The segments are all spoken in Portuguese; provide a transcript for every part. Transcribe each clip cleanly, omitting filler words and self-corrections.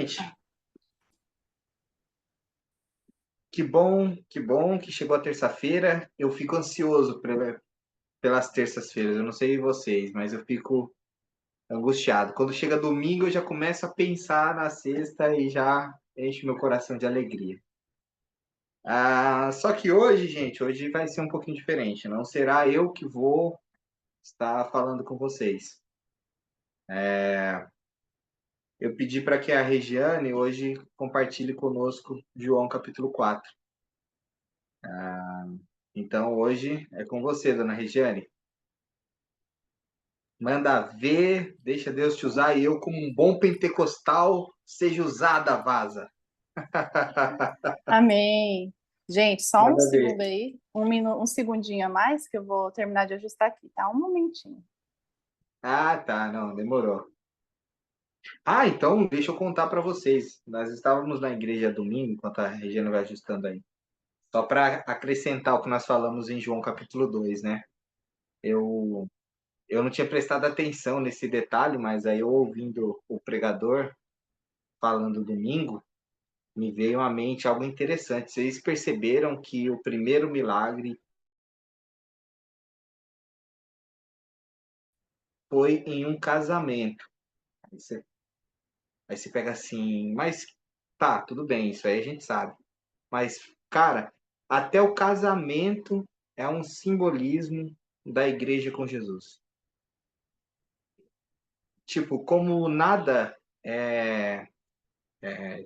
gente. Que bom que chegou a terça-feira. Eu fico ansioso pelas terças-feiras. Eu não sei vocês, mas eu fico angustiado. Quando chega domingo, eu já começo a pensar na sexta e já enche meu coração de alegria. Só que hoje, gente, hoje vai ser um pouquinho diferente. Não será eu que vou estar falando com vocês. Eu pedi para que a Regiane hoje compartilhe conosco João capítulo 4. Então hoje é com você, dona Regiane. Manda ver, deixa Deus te usar e eu, como um bom pentecostal, seja usada, vaza. Amém. Gente, só um Manda ver. segundo aí, um segundinho a mais que eu vou terminar de ajustar aqui, tá? Um momentinho. Tá, não, demorou. Então deixa eu contar para vocês. Nós estávamos na igreja domingo, enquanto a Regiane vai ajustando aí. Só para acrescentar o que nós falamos em João capítulo 2, né? Eu, eu não tinha prestado atenção nesse detalhe, mas aí eu ouvindo o pregador falando domingo, me veio à mente algo interessante. Vocês perceberam que o primeiro milagre foi em um casamento. Aí você pega assim, mas tá, tudo bem, isso aí a gente sabe. Mas, cara, até o casamento é um simbolismo da igreja com Jesus. Tipo, como nada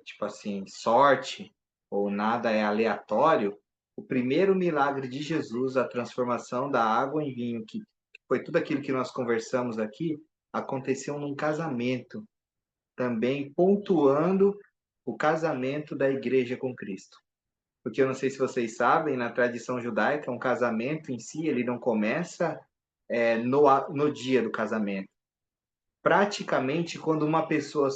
tipo assim, sorte ou nada é aleatório, o primeiro milagre de Jesus, a transformação da água em vinho, que foi tudo aquilo que nós conversamos aqui, aconteceu num casamento, também pontuando o casamento da igreja com Cristo. Porque eu não sei se vocês sabem, na tradição judaica, um casamento em si, ele não começa no dia do casamento. Praticamente, quando uma pessoa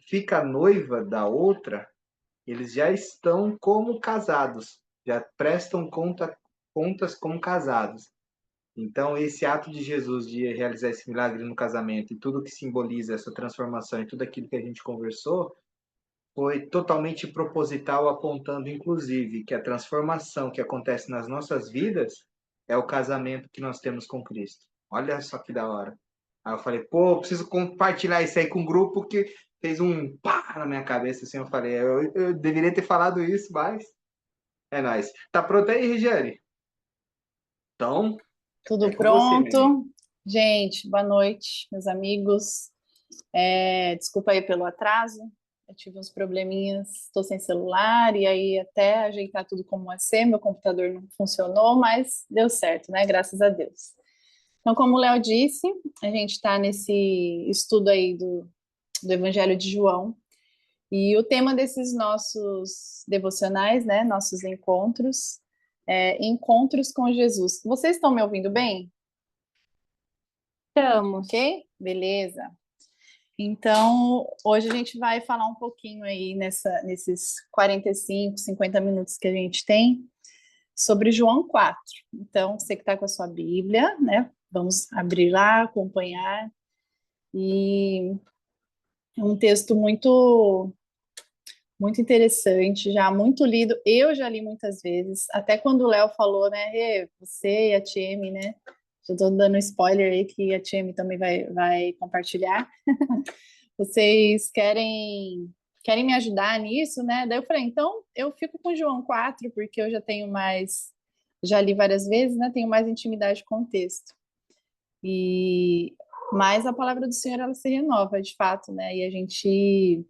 fica noiva da outra, eles já estão como casados, já prestam contas como casados. Então, esse ato de Jesus de realizar esse milagre no casamento e tudo que simboliza essa transformação e tudo aquilo que a gente conversou, foi totalmente proposital, apontando, inclusive, que a transformação que acontece nas nossas vidas é o casamento que nós temos com Cristo. Olha só que da hora. Aí eu falei, pô, eu preciso compartilhar isso aí com um grupo que fez um pá na minha cabeça, assim, eu falei, eu deveria ter falado isso, mas é nóis. Tá pronto aí, Regiane? Então, é Tudo com você, minha amiga. pronto? Gente, boa noite, meus amigos. Desculpa aí pelo atraso. Eu tive uns probleminhas, estou sem celular, e aí até ajeitar tudo como é ser, meu computador não funcionou, mas deu certo, né? Graças a Deus. Então, como o Léo disse, a gente está nesse estudo aí do Evangelho de João, e o tema desses nossos devocionais, né? Nossos encontros, encontros com Jesus. Vocês estão me ouvindo bem? Estamos. Ok? Beleza. Então, hoje a gente vai falar um pouquinho aí nesses 45, 50 minutos que a gente tem sobre João 4. Então, você que está com a sua Bíblia, né? Vamos abrir lá, acompanhar. E é um texto muito interessante, já muito lido. Eu já li muitas vezes, até quando o Léo falou, né? Você e a Tieme, né? Já estou dando spoiler aí que a Tieme também vai compartilhar. Vocês querem me ajudar nisso, né? Daí eu falei, então eu fico com João 4, porque eu já li várias vezes, né? Tenho mais intimidade com o texto. Mas a palavra do Senhor, ela se renova, de fato, né? E a gente,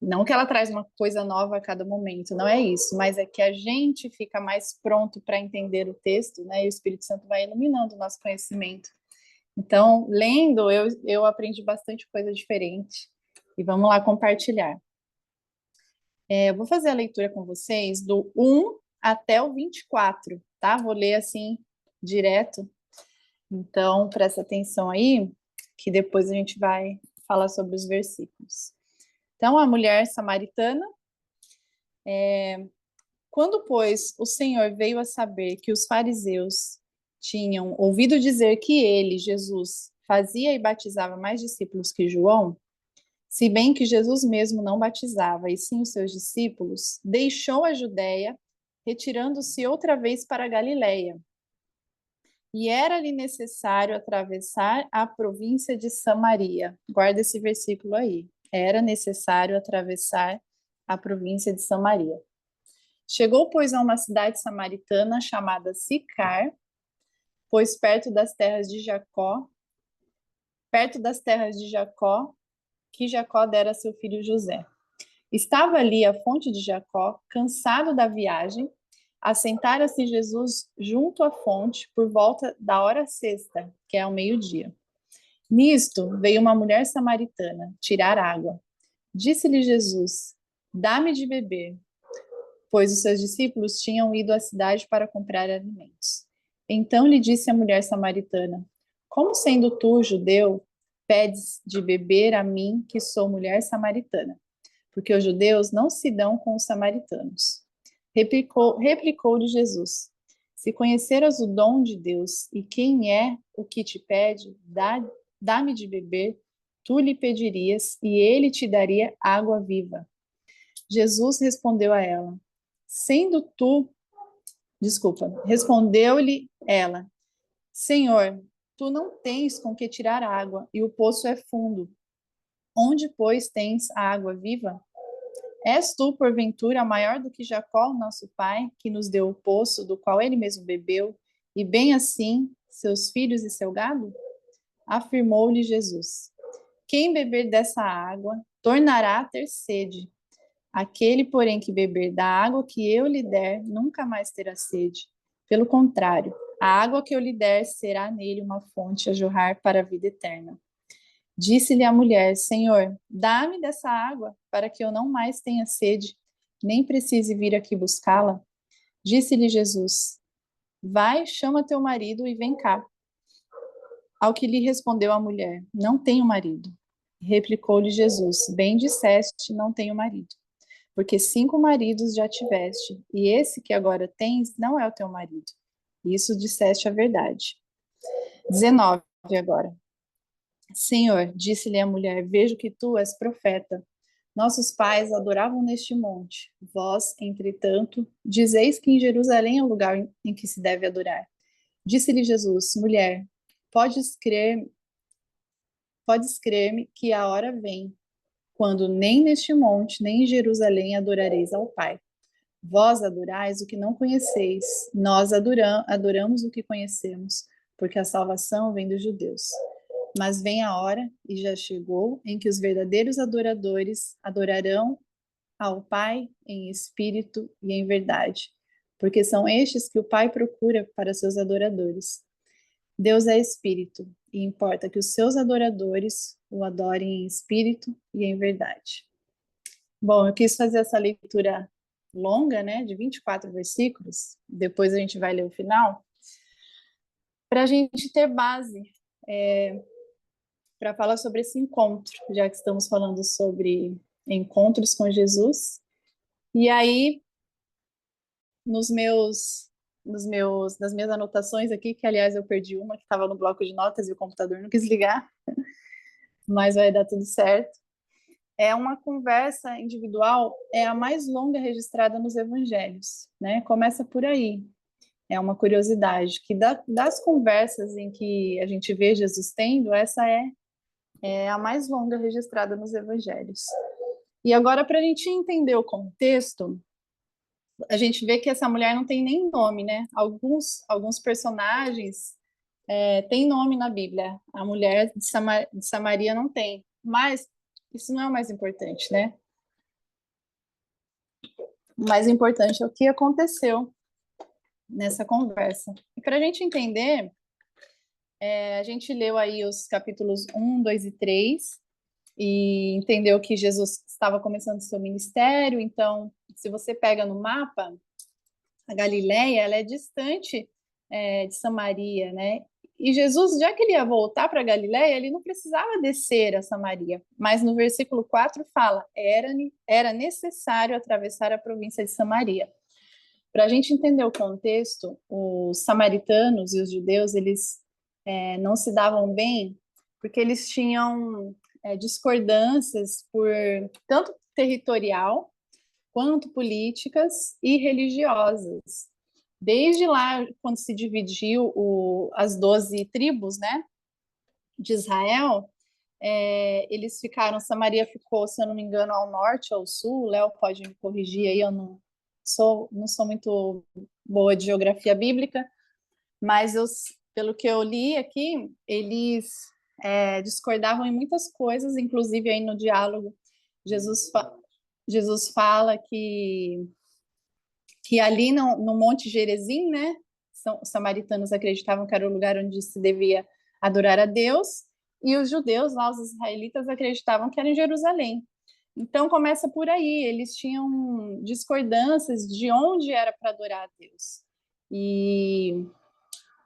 não que ela traz uma coisa nova a cada momento, não é isso, mas é que a gente fica mais pronto para entender o texto, né? E o Espírito Santo vai iluminando o nosso conhecimento. Então, lendo, eu aprendi bastante coisa diferente. E vamos lá compartilhar. Eu vou fazer a leitura com vocês do 1 até o 24, tá? Vou ler assim, direto. Então, presta atenção aí, que depois a gente vai falar sobre os versículos. Então, a mulher samaritana, quando, pois, o Senhor veio a saber que os fariseus tinham ouvido dizer que ele, Jesus, fazia e batizava mais discípulos que João, Se bem que Jesus mesmo não batizava, e sim os seus discípulos, deixou a Judéia, retirando-se outra vez para a Galiléia. E era-lhe necessário atravessar a província de Samaria. Guarda esse versículo aí. Era necessário atravessar a província de Samaria. Chegou, pois, a uma cidade samaritana chamada Sicar, pois perto das terras de Jacó, que Jacó dera a seu filho José. Estava ali a fonte de Jacó, cansado da viagem. Assentara-se Jesus junto à fonte por volta da hora sexta, que é ao meio-dia. Nisto veio uma mulher samaritana tirar água. Disse-lhe Jesus: Dá-me de beber, pois os seus discípulos tinham ido à cidade para comprar alimentos. Então lhe disse a mulher samaritana: Como sendo tu, judeu, pedes de beber a mim, que sou mulher samaritana? Porque os judeus não se dão com os samaritanos. Replicou-lhe Jesus: Se conheceras o dom de Deus e quem é o que te pede, dá-me de beber, tu lhe pedirias e ele te daria água viva. Jesus respondeu a ela: Respondeu-lhe ela: Senhor, tu não tens com que tirar água e o poço é fundo. Onde, pois, tens a água viva? És tu, porventura, maior do que Jacó, nosso pai, que nos deu o poço do qual ele mesmo bebeu, e bem assim seus filhos e seu gado? Afirmou-lhe Jesus: Quem beber dessa água tornará a ter sede. Aquele, porém, que beber da água que eu lhe der, nunca mais terá sede. Pelo contrário, a água que eu lhe der será nele uma fonte a jorrar para a vida eterna. Disse-lhe a mulher: Senhor, dá-me dessa água, para que eu não mais tenha sede, nem precise vir aqui buscá-la. Disse-lhe Jesus: Vai, chama teu marido e vem cá. Ao que lhe respondeu a mulher: Não tenho marido. Replicou-lhe Jesus: Bem disseste, não tenho marido. Porque 5 maridos já tiveste, e esse que agora tens não é o teu marido. Isso disseste a verdade. 19 agora. Senhor, disse-lhe a mulher, vejo que tu és profeta. Nossos pais adoravam neste monte. Vós, entretanto, dizeis que em Jerusalém é o lugar em que se deve adorar. Disse-lhe Jesus, mulher, podes crer-me que a hora vem, quando nem neste monte, nem em Jerusalém adorareis ao Pai. Vós adorais o que não conheceis, nós adoramos o que conhecemos, porque a salvação vem dos judeus. Mas vem a hora, e já chegou, em que os verdadeiros adoradores adorarão ao Pai em espírito e em verdade, porque são estes que o Pai procura para seus adoradores. Deus é espírito, e importa que os seus adoradores o adorem em espírito e em verdade. Bom, eu quis fazer essa leitura longa, né, de 24 versículos, depois a gente vai ler o final, para a gente ter base para falar sobre esse encontro, já que estamos falando sobre encontros com Jesus. E aí, nas minhas anotações aqui, que aliás eu perdi uma que estava no bloco de notas e o computador não quis ligar, mas vai dar tudo certo. É uma conversa individual, é a mais longa registrada nos evangelhos, né? Começa por aí. É uma curiosidade que das conversas em que a gente vê Jesus tendo, essa é a mais longa registrada nos evangelhos. E agora, para a gente entender o contexto, a gente vê que essa mulher não tem nem nome, né? Alguns personagens têm nome na Bíblia. A mulher de Samaria não tem. Mas isso não é o mais importante, né? O mais importante é o que aconteceu nessa conversa. E para a gente entender, a gente leu aí os capítulos 1, 2 e 3, e entendeu que Jesus estava começando seu ministério. Então, se você pega no mapa, a Galileia, ela é distante de Samaria, né? E Jesus, já que ele ia voltar para Galileia, ele não precisava descer a Samaria. Mas no versículo 4 fala, era necessário atravessar a província de Samaria. Para a gente entender o contexto, os samaritanos e os judeus, eles não se davam bem, porque eles tinham discordâncias por tanto territorial quanto políticas e religiosas. Desde lá, quando se dividiu as 12 tribos, né, de Israel, eles ficaram, Samaria ficou, se eu não me engano, ao norte ou ao sul. O Léo pode me corrigir aí, eu não sou muito boa de geografia bíblica, mas pelo que eu li aqui, eles discordavam em muitas coisas, inclusive aí no diálogo, Jesus, Jesus fala que ali no Monte Gerizim, né, os samaritanos acreditavam que era o lugar onde se devia adorar a Deus, e os judeus, lá, os israelitas, acreditavam que era em Jerusalém. Então começa por aí, eles tinham discordâncias de onde era para adorar a Deus. E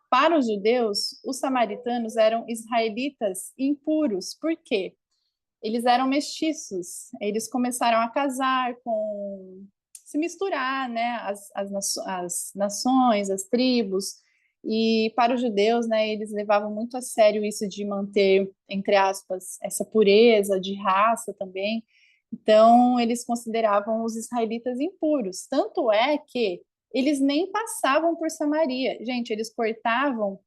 para os judeus, os samaritanos eram israelitas impuros. Por quê? Eles eram mestiços. Eles começaram a casar se misturar, né, as nações, as tribos. E para os judeus, né, eles levavam muito a sério isso de manter, entre aspas, essa pureza de raça também. Então, eles consideravam os israelitas impuros. Tanto é que eles nem passavam por Samaria. Gente, eles cortavam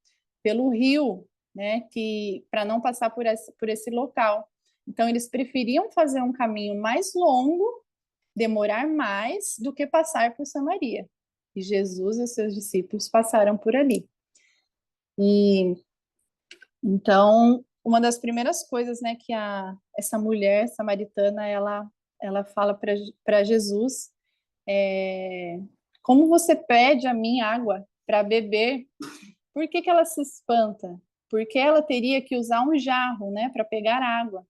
pelo rio, né, que para não passar por esse local. Então, eles preferiam fazer um caminho mais longo, demorar mais, do que passar por Samaria. E Jesus e os seus discípulos passaram por ali. E então, uma das primeiras coisas, né, que essa mulher samaritana ela fala para Jesus é: como você pede a mim água para beber? Por que ela se espanta? Porque ela teria que usar um jarro, né, para pegar água.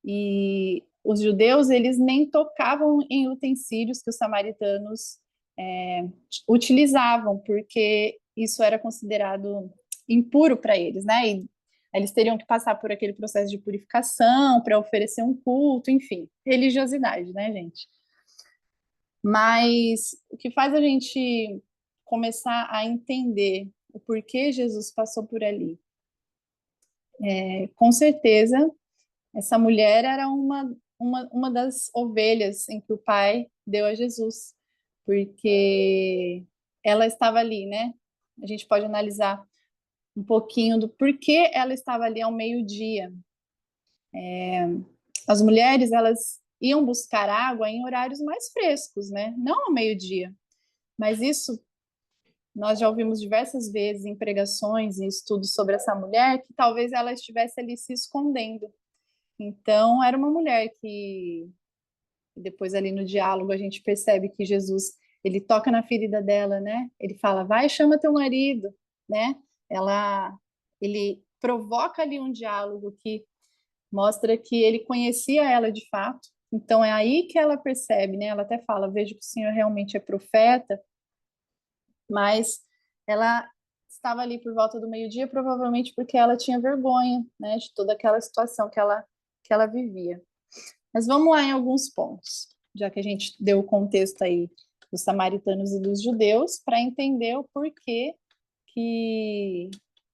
E os judeus, eles nem tocavam em utensílios que os samaritanos utilizavam, porque isso era considerado impuro para eles, né? E eles teriam que passar por aquele processo de purificação para oferecer um culto, enfim, religiosidade, né, gente? Mas o que faz a gente começar a entender o porquê Jesus passou por ali? Com certeza, essa mulher era uma das ovelhas em que o pai deu a Jesus, porque ela estava ali, né? A gente pode analisar um pouquinho do porquê ela estava ali ao meio-dia. As mulheres, elas iam buscar água em horários mais frescos, né? Não ao meio-dia. Mas isso nós já ouvimos diversas vezes em pregações e estudos sobre essa mulher, que talvez ela estivesse ali se escondendo. Então, era uma mulher que depois ali no diálogo a gente percebe que Jesus, ele toca na ferida dela, né? Ele fala: "Vai, chama teu marido", né? Ele provoca ali um diálogo que mostra que ele conhecia ela de fato. Então é aí que ela percebe, né? Ela até fala: "Vejo que o Senhor realmente é profeta", mas ela estava ali por volta do meio-dia, provavelmente porque ela tinha vergonha, né, de toda aquela situação que ela vivia. Mas vamos lá em alguns pontos, já que a gente deu o contexto aí dos samaritanos e dos judeus, para entender o porquê que,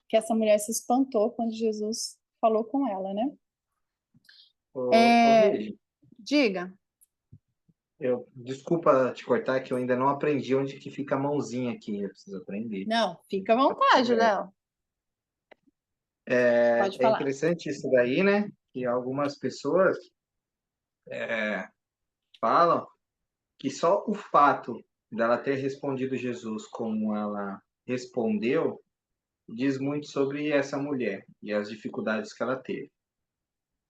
que essa mulher se espantou quando Jesus falou com ela, né? Regi, Diga. desculpa te cortar, que eu ainda não aprendi onde que fica a mãozinha aqui. Eu preciso aprender. Não, fica à vontade, Léo. Pode É falar. interessante isso daí, né? Que algumas pessoas falam que só o fato dela ter respondido Jesus como ela respondeu diz muito sobre essa mulher e as dificuldades que ela teve,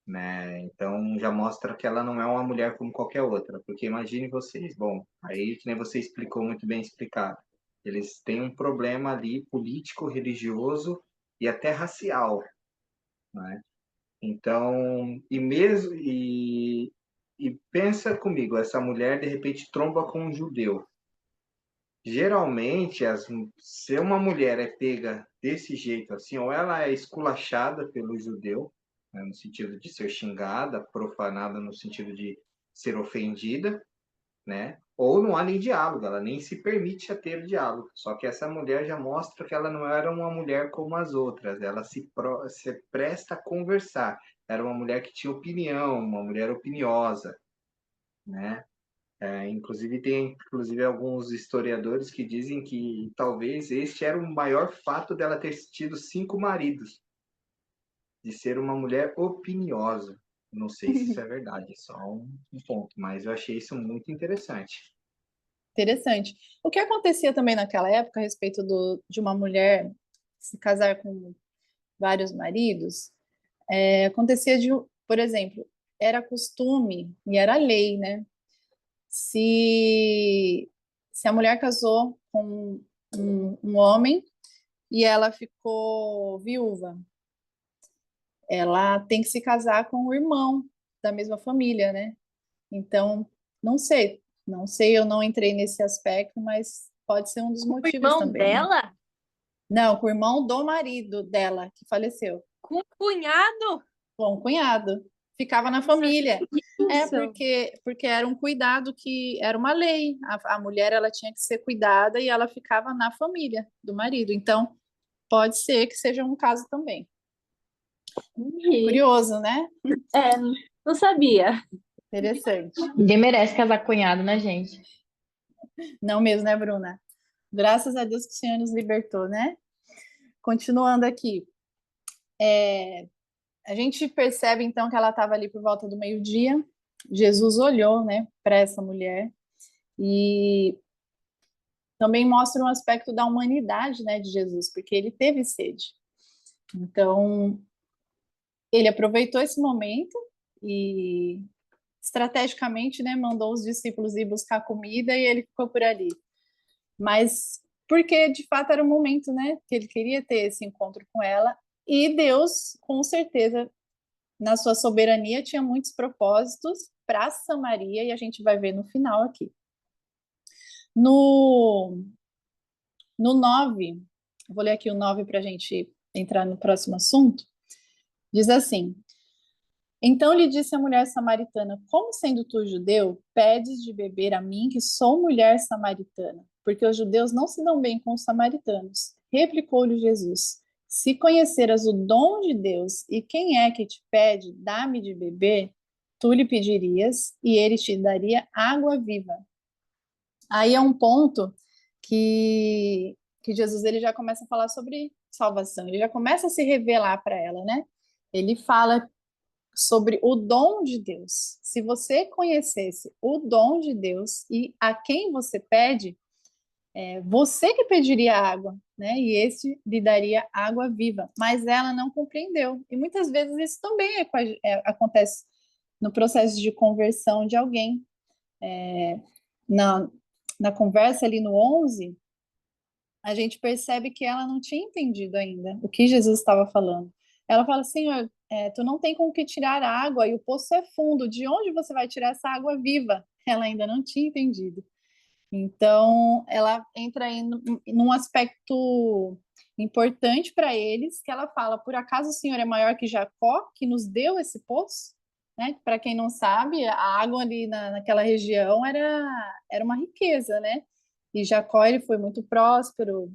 né? Então já mostra que ela não é uma mulher como qualquer outra, porque imagine vocês, bom, aí que nem você explicou muito bem explicado, eles têm um problema ali político, religioso e até racial, né? Então, e pensa comigo, essa mulher de repente tromba com um judeu. Geralmente, se uma mulher é pega desse jeito assim, ou ela é esculachada pelo judeu, né, no sentido de ser xingada, profanada no sentido de ser ofendida, né? Ou não há nem diálogo, ela nem se permite a ter diálogo. Só que essa mulher já mostra que ela não era uma mulher como as outras, ela se presta a conversar. Era uma mulher que tinha opinião, uma mulher opiniosa, né? Inclusive, tem alguns historiadores que dizem que talvez este era o maior fato dela ter tido 5 maridos, de ser uma mulher opiniosa. Não sei se isso é verdade, é só um ponto, mas eu achei isso muito interessante. Interessante. O que acontecia também naquela época a respeito de uma mulher se casar com vários maridos, acontecia por exemplo, era costume e era lei, né? Se a mulher casou com um homem e ela ficou viúva, ela tem que se casar com o irmão da mesma família, né? Então, não sei, eu não entrei nesse aspecto, mas pode ser um dos Com o motivos irmão também, né? dela? Não, com o irmão do marido dela, que faleceu, Com o cunhado? com o cunhado, ficava na Não sabia família. É disso. porque era um cuidado que era uma lei. A mulher ela tinha que ser cuidada e ela ficava na família do marido. Então, pode ser que seja um caso também. Entendi. Curioso, né? É, não sabia. Interessante. Ninguém merece casar cunhado, né, gente? Não mesmo, né, Bruna? Graças a Deus que o Senhor nos libertou, né? Continuando aqui. A gente percebe então que ela estava ali por volta do meio-dia. Jesus olhou, né, para essa mulher e também mostra um aspecto da humanidade, né, de Jesus, porque ele teve sede. Então, ele aproveitou esse momento e estrategicamente, né, mandou os discípulos ir buscar comida e ele ficou por ali. Mas porque de fato era o momento, né, que ele queria ter esse encontro com ela e Deus, com certeza, na sua soberania, tinha muitos propósitos para Samaria e a gente vai ver no final aqui. No, no 9, vou ler aqui o 9 para a gente entrar no próximo assunto, diz assim: Então lhe disse a mulher samaritana: Como sendo tu judeu, pedes de beber a mim, que sou mulher samaritana? Porque os judeus não se dão bem com os samaritanos. Replicou-lhe Jesus: Se conheceras o dom de Deus e quem é que te pede, dá-me de beber, tu lhe pedirias e ele te daria água viva. Aí é um ponto que Jesus ele já começa a falar sobre salvação, ele já começa a se revelar para ela, né? Ele fala sobre o dom de Deus. Se você conhecesse o dom de Deus e a quem você pede, você que pediria água, né? E esse lhe daria água viva. Mas ela não compreendeu. E muitas vezes isso também acontece no processo de conversão de alguém. Na, na conversa ali no 11, a gente percebe que ela não tinha entendido ainda o que Jesus estava falando. Ela fala, Senhor, tu não tem com que tirar água e o poço é fundo. De onde você vai tirar essa água viva? Ela ainda não tinha entendido. Então, ela entra aí num aspecto importante para eles, que ela fala, por acaso o Senhor é maior que Jacó, que nos deu esse poço? Né? Para quem não sabe, a água ali naquela região era uma riqueza, né? E Jacó ele foi muito próspero,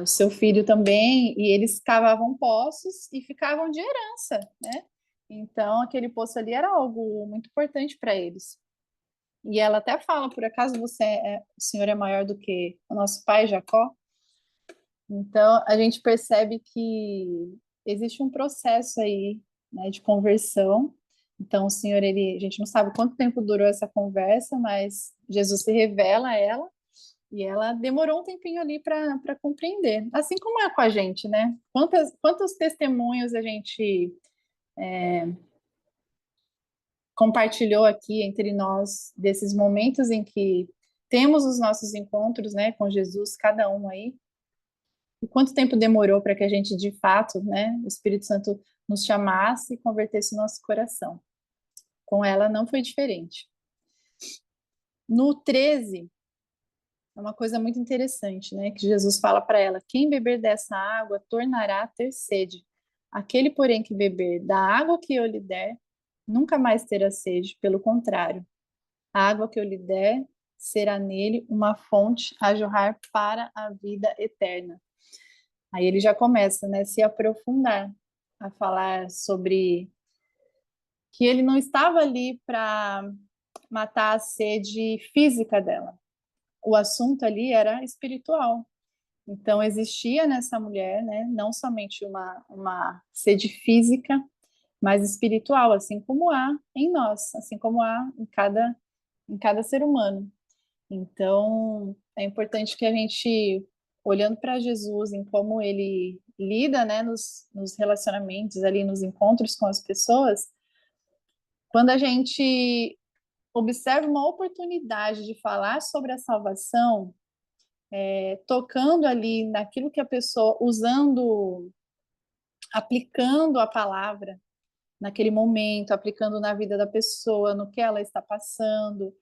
o seu filho também, e eles cavavam poços e ficavam de herança, né? Então, aquele poço ali era algo muito importante para eles. E ela até fala, por acaso o senhor é maior do que o nosso pai Jacó? Então, a gente percebe que existe um processo aí, né, de conversão. Então, o senhor, a gente não sabe quanto tempo durou essa conversa, mas Jesus se revela a ela e ela demorou um tempinho ali para compreender. Assim como é com a gente, né? Quantos testemunhos a gente compartilhou aqui entre nós desses momentos em que temos os nossos encontros, né, com Jesus, cada um aí. E quanto tempo demorou para que a gente, de fato, né, o Espírito Santo nos chamasse e convertesse o nosso coração? Com ela não foi diferente. No 13, é uma coisa muito interessante, né, que Jesus fala para ela: quem beber dessa água tornará a ter sede. Aquele, porém, que beber da água que eu lhe der, nunca mais terá sede, pelo contrário, A água que eu lhe der será nele uma fonte a jorrar para a vida eterna. Aí ele já começa, né, se aprofundar, a falar sobre que ele não estava ali para matar a sede física dela. O assunto ali era espiritual. Então existia nessa mulher, né, não somente uma sede física, mas espiritual, assim como há em nós, assim como há em cada ser humano. Então, é importante que a gente, olhando para Jesus, em como ele lida, né, nos relacionamentos ali, nos encontros com as pessoas, quando a gente observa uma oportunidade de falar sobre a salvação, tocando ali naquilo que a pessoa, usando, aplicando a palavra naquele momento, aplicando na vida da pessoa, no que ela está passando,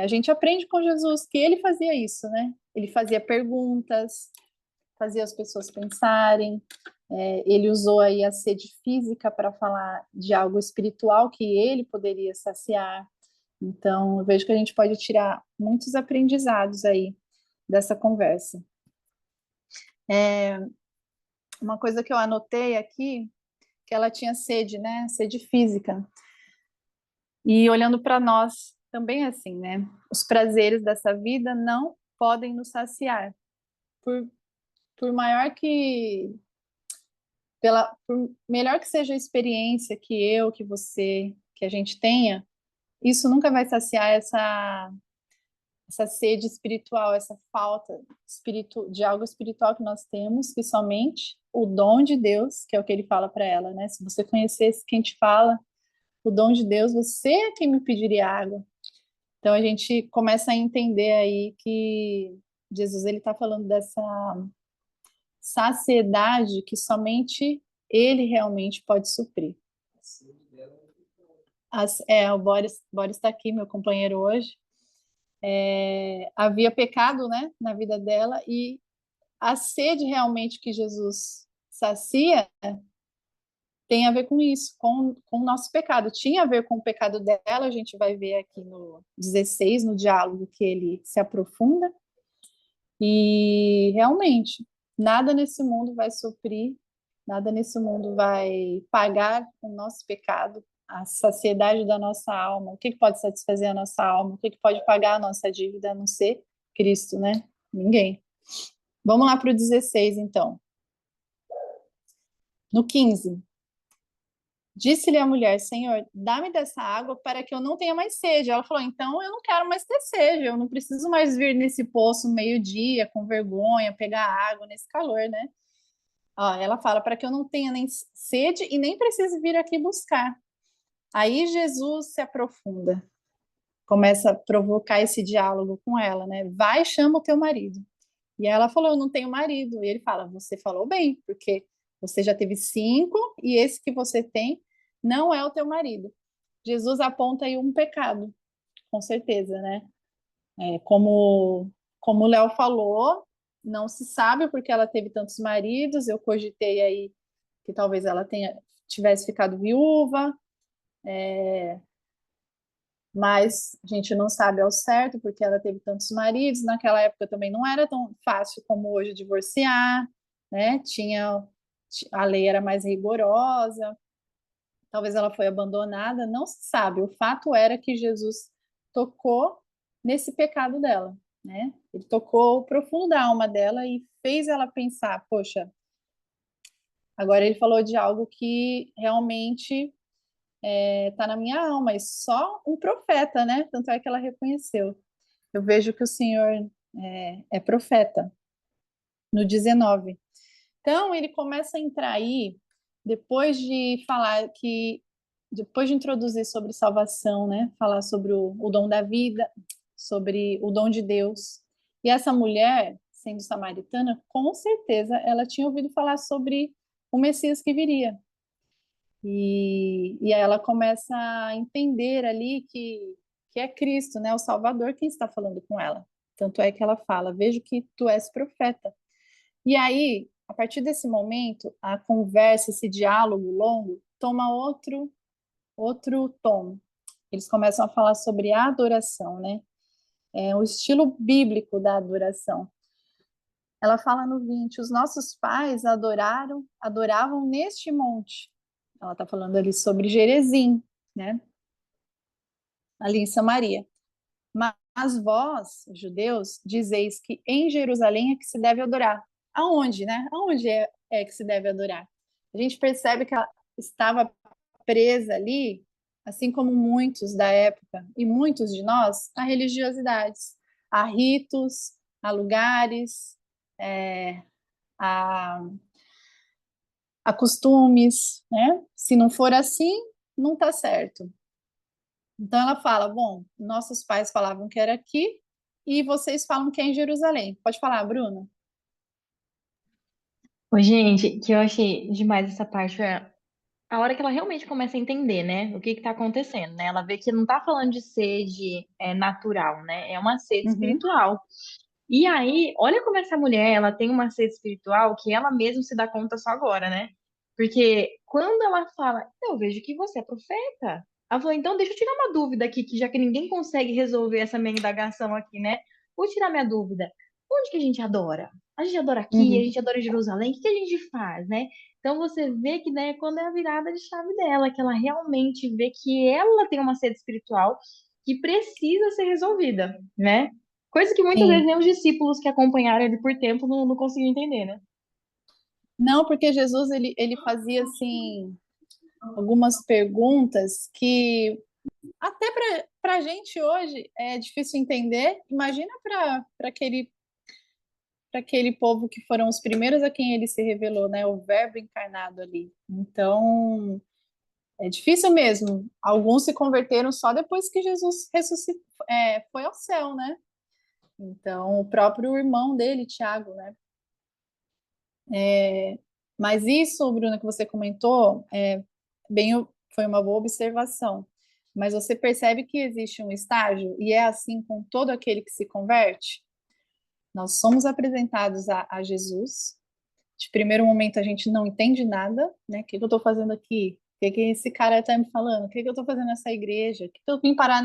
a gente aprende com Jesus que ele fazia isso, né? Ele fazia perguntas, fazia as pessoas pensarem, ele usou aí a sede física para falar de algo espiritual que ele poderia saciar. Então, eu vejo que a gente pode tirar muitos aprendizados aí dessa conversa. Uma coisa que eu anotei aqui, que ela tinha sede, né? Sede física. E olhando para nós, também é assim, né? Os prazeres dessa vida não podem nos saciar. Por maior que por melhor que seja a experiência que eu, que você, que a gente tenha, isso nunca vai saciar essa sede espiritual, essa falta de algo espiritual que nós temos, que somente o dom de Deus, que é o que ele fala para ela, né? Se você conhecesse quem te fala, o dom de Deus, você é quem me pediria água. Então a gente começa a entender aí que Jesus ele está falando dessa saciedade que somente ele realmente pode suprir. O Boris está aqui, meu companheiro hoje. Havia pecado, né, na vida dela, e a sede realmente que Jesus sacia tem a ver com isso, com o nosso pecado. Tinha a ver com o pecado dela, a gente vai ver aqui no 16, no diálogo, que ele se aprofunda. E realmente, nada nesse mundo vai suprir, nada nesse mundo vai pagar o nosso pecado, a saciedade da nossa alma. O que pode satisfazer a nossa alma? O que pode pagar a nossa dívida, a não ser Cristo, né? Ninguém. Vamos lá para o 16, então. No 15. Disse-lhe a mulher, Senhor, dá-me dessa água para que eu não tenha mais sede. Ela falou, então eu não quero mais ter sede, eu não preciso mais vir nesse poço meio-dia, com vergonha, pegar água nesse calor, né? Ela fala, para que eu não tenha nem sede e nem precise vir aqui buscar. Aí Jesus se aprofunda, começa a provocar esse diálogo com ela, né? Vai, chama o teu marido. E ela falou, eu não tenho marido. E ele fala, você falou bem, porque você já teve 5 e esse que você tem não é o teu marido. Jesus aponta aí um pecado, com certeza, né? Como o Léo falou, não se sabe porque ela teve tantos maridos. Eu cogitei aí que talvez ela tivesse ficado viúva, mas a gente não sabe ao certo porque ela teve tantos maridos. Naquela época também não era tão fácil como hoje divorciar, né? A lei era mais rigorosa. Talvez ela foi abandonada, não se sabe. O fato era que Jesus tocou nesse pecado dela, né? Ele tocou o profundo da alma dela e fez ela pensar, poxa, agora ele falou de algo que realmente está na minha alma, e só um profeta, né? Tanto é que ela reconheceu. Eu vejo que o Senhor é profeta. No 19. Então, ele começa a entrar aí, depois de falar que, depois de introduzir sobre salvação, né? Falar sobre o dom da vida, sobre o dom de Deus. E essa mulher, sendo samaritana, com certeza ela tinha ouvido falar sobre o Messias que viria. E aí ela começa a entender ali que é Cristo, né, o Salvador, quem está falando com ela. Tanto é que ela fala, vejo que tu és profeta. E aí, a partir desse momento, a conversa, esse diálogo longo, toma outro tom. eles começam a falar sobre a adoração, né? O estilo bíblico da adoração. Ela fala no 20, os nossos pais adoravam neste monte. Ela está falando ali sobre Gerezim, né? Ali em Samaria. Mas vós, judeus, dizeis que em Jerusalém é que se deve adorar. Aonde, né? Aonde é que se deve adorar? A gente percebe que ela estava presa ali, assim como muitos da época e muitos de nós, a religiosidades, a ritos, a lugares, é, a, a costumes, né? Se não for assim, não está certo. Então ela fala: bom, nossos pais falavam que era aqui e vocês falam que é em Jerusalém. Pode falar, Bruna? Ô, gente, que eu achei demais essa parte é a hora que ela realmente começa a entender, né, o que que tá acontecendo, né? Ela vê que não tá falando de sede natural, né? É uma sede Uhum. espiritual. E aí, olha como essa mulher, ela tem uma sede espiritual que ela mesma se dá conta só agora, né? Porque quando ela fala, eu vejo que você é profeta. Ela falou, então deixa eu tirar uma dúvida aqui, que já que ninguém consegue resolver essa minha indagação aqui, né? Vou tirar minha dúvida. Onde que a gente adora? A gente adora aqui, a Uhum. gente adora em Jerusalém, o que que a gente faz, né? Então você vê que, né, quando é a virada de chave dela, que ela realmente vê que ela tem uma sede espiritual que precisa ser resolvida, né? Coisa que muitas vezes Sim. nem os discípulos que acompanharam ele por tempo não conseguiam entender, né? Não, porque Jesus ele fazia assim algumas perguntas que até para a gente hoje é difícil entender. Imagina para aquele povo que foram os primeiros a quem ele se revelou, né? O Verbo encarnado ali. Então é difícil mesmo. Alguns se converteram só depois que Jesus ressuscitou, foi ao céu, né? Então, o próprio irmão dele, Tiago, né? Mas isso, Bruna, que você comentou, foi uma boa observação. Mas você percebe que existe um estágio, e é assim com todo aquele que se converte? Nós somos apresentados a Jesus. De primeiro momento, a gente não entende nada, né? O que eu estou fazendo aqui? O que esse cara está me falando? O que eu estou fazendo nessa igreja? O que eu vim parar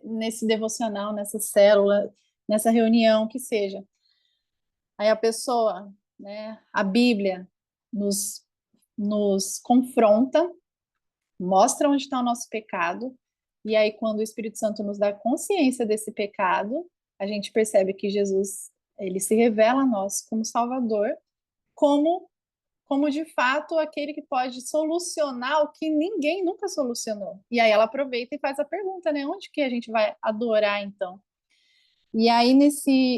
nesse devocional, nessa célula, nessa reunião, que seja? Aí a pessoa, né? A Bíblia nos confronta, mostra onde está o nosso pecado, e aí, quando o Espírito Santo nos dá consciência desse pecado, a gente percebe que Jesus, ele se revela a nós como Salvador, como de fato aquele que pode solucionar o que ninguém nunca solucionou. E aí ela aproveita e faz a pergunta, né? Onde que a gente vai adorar então? E aí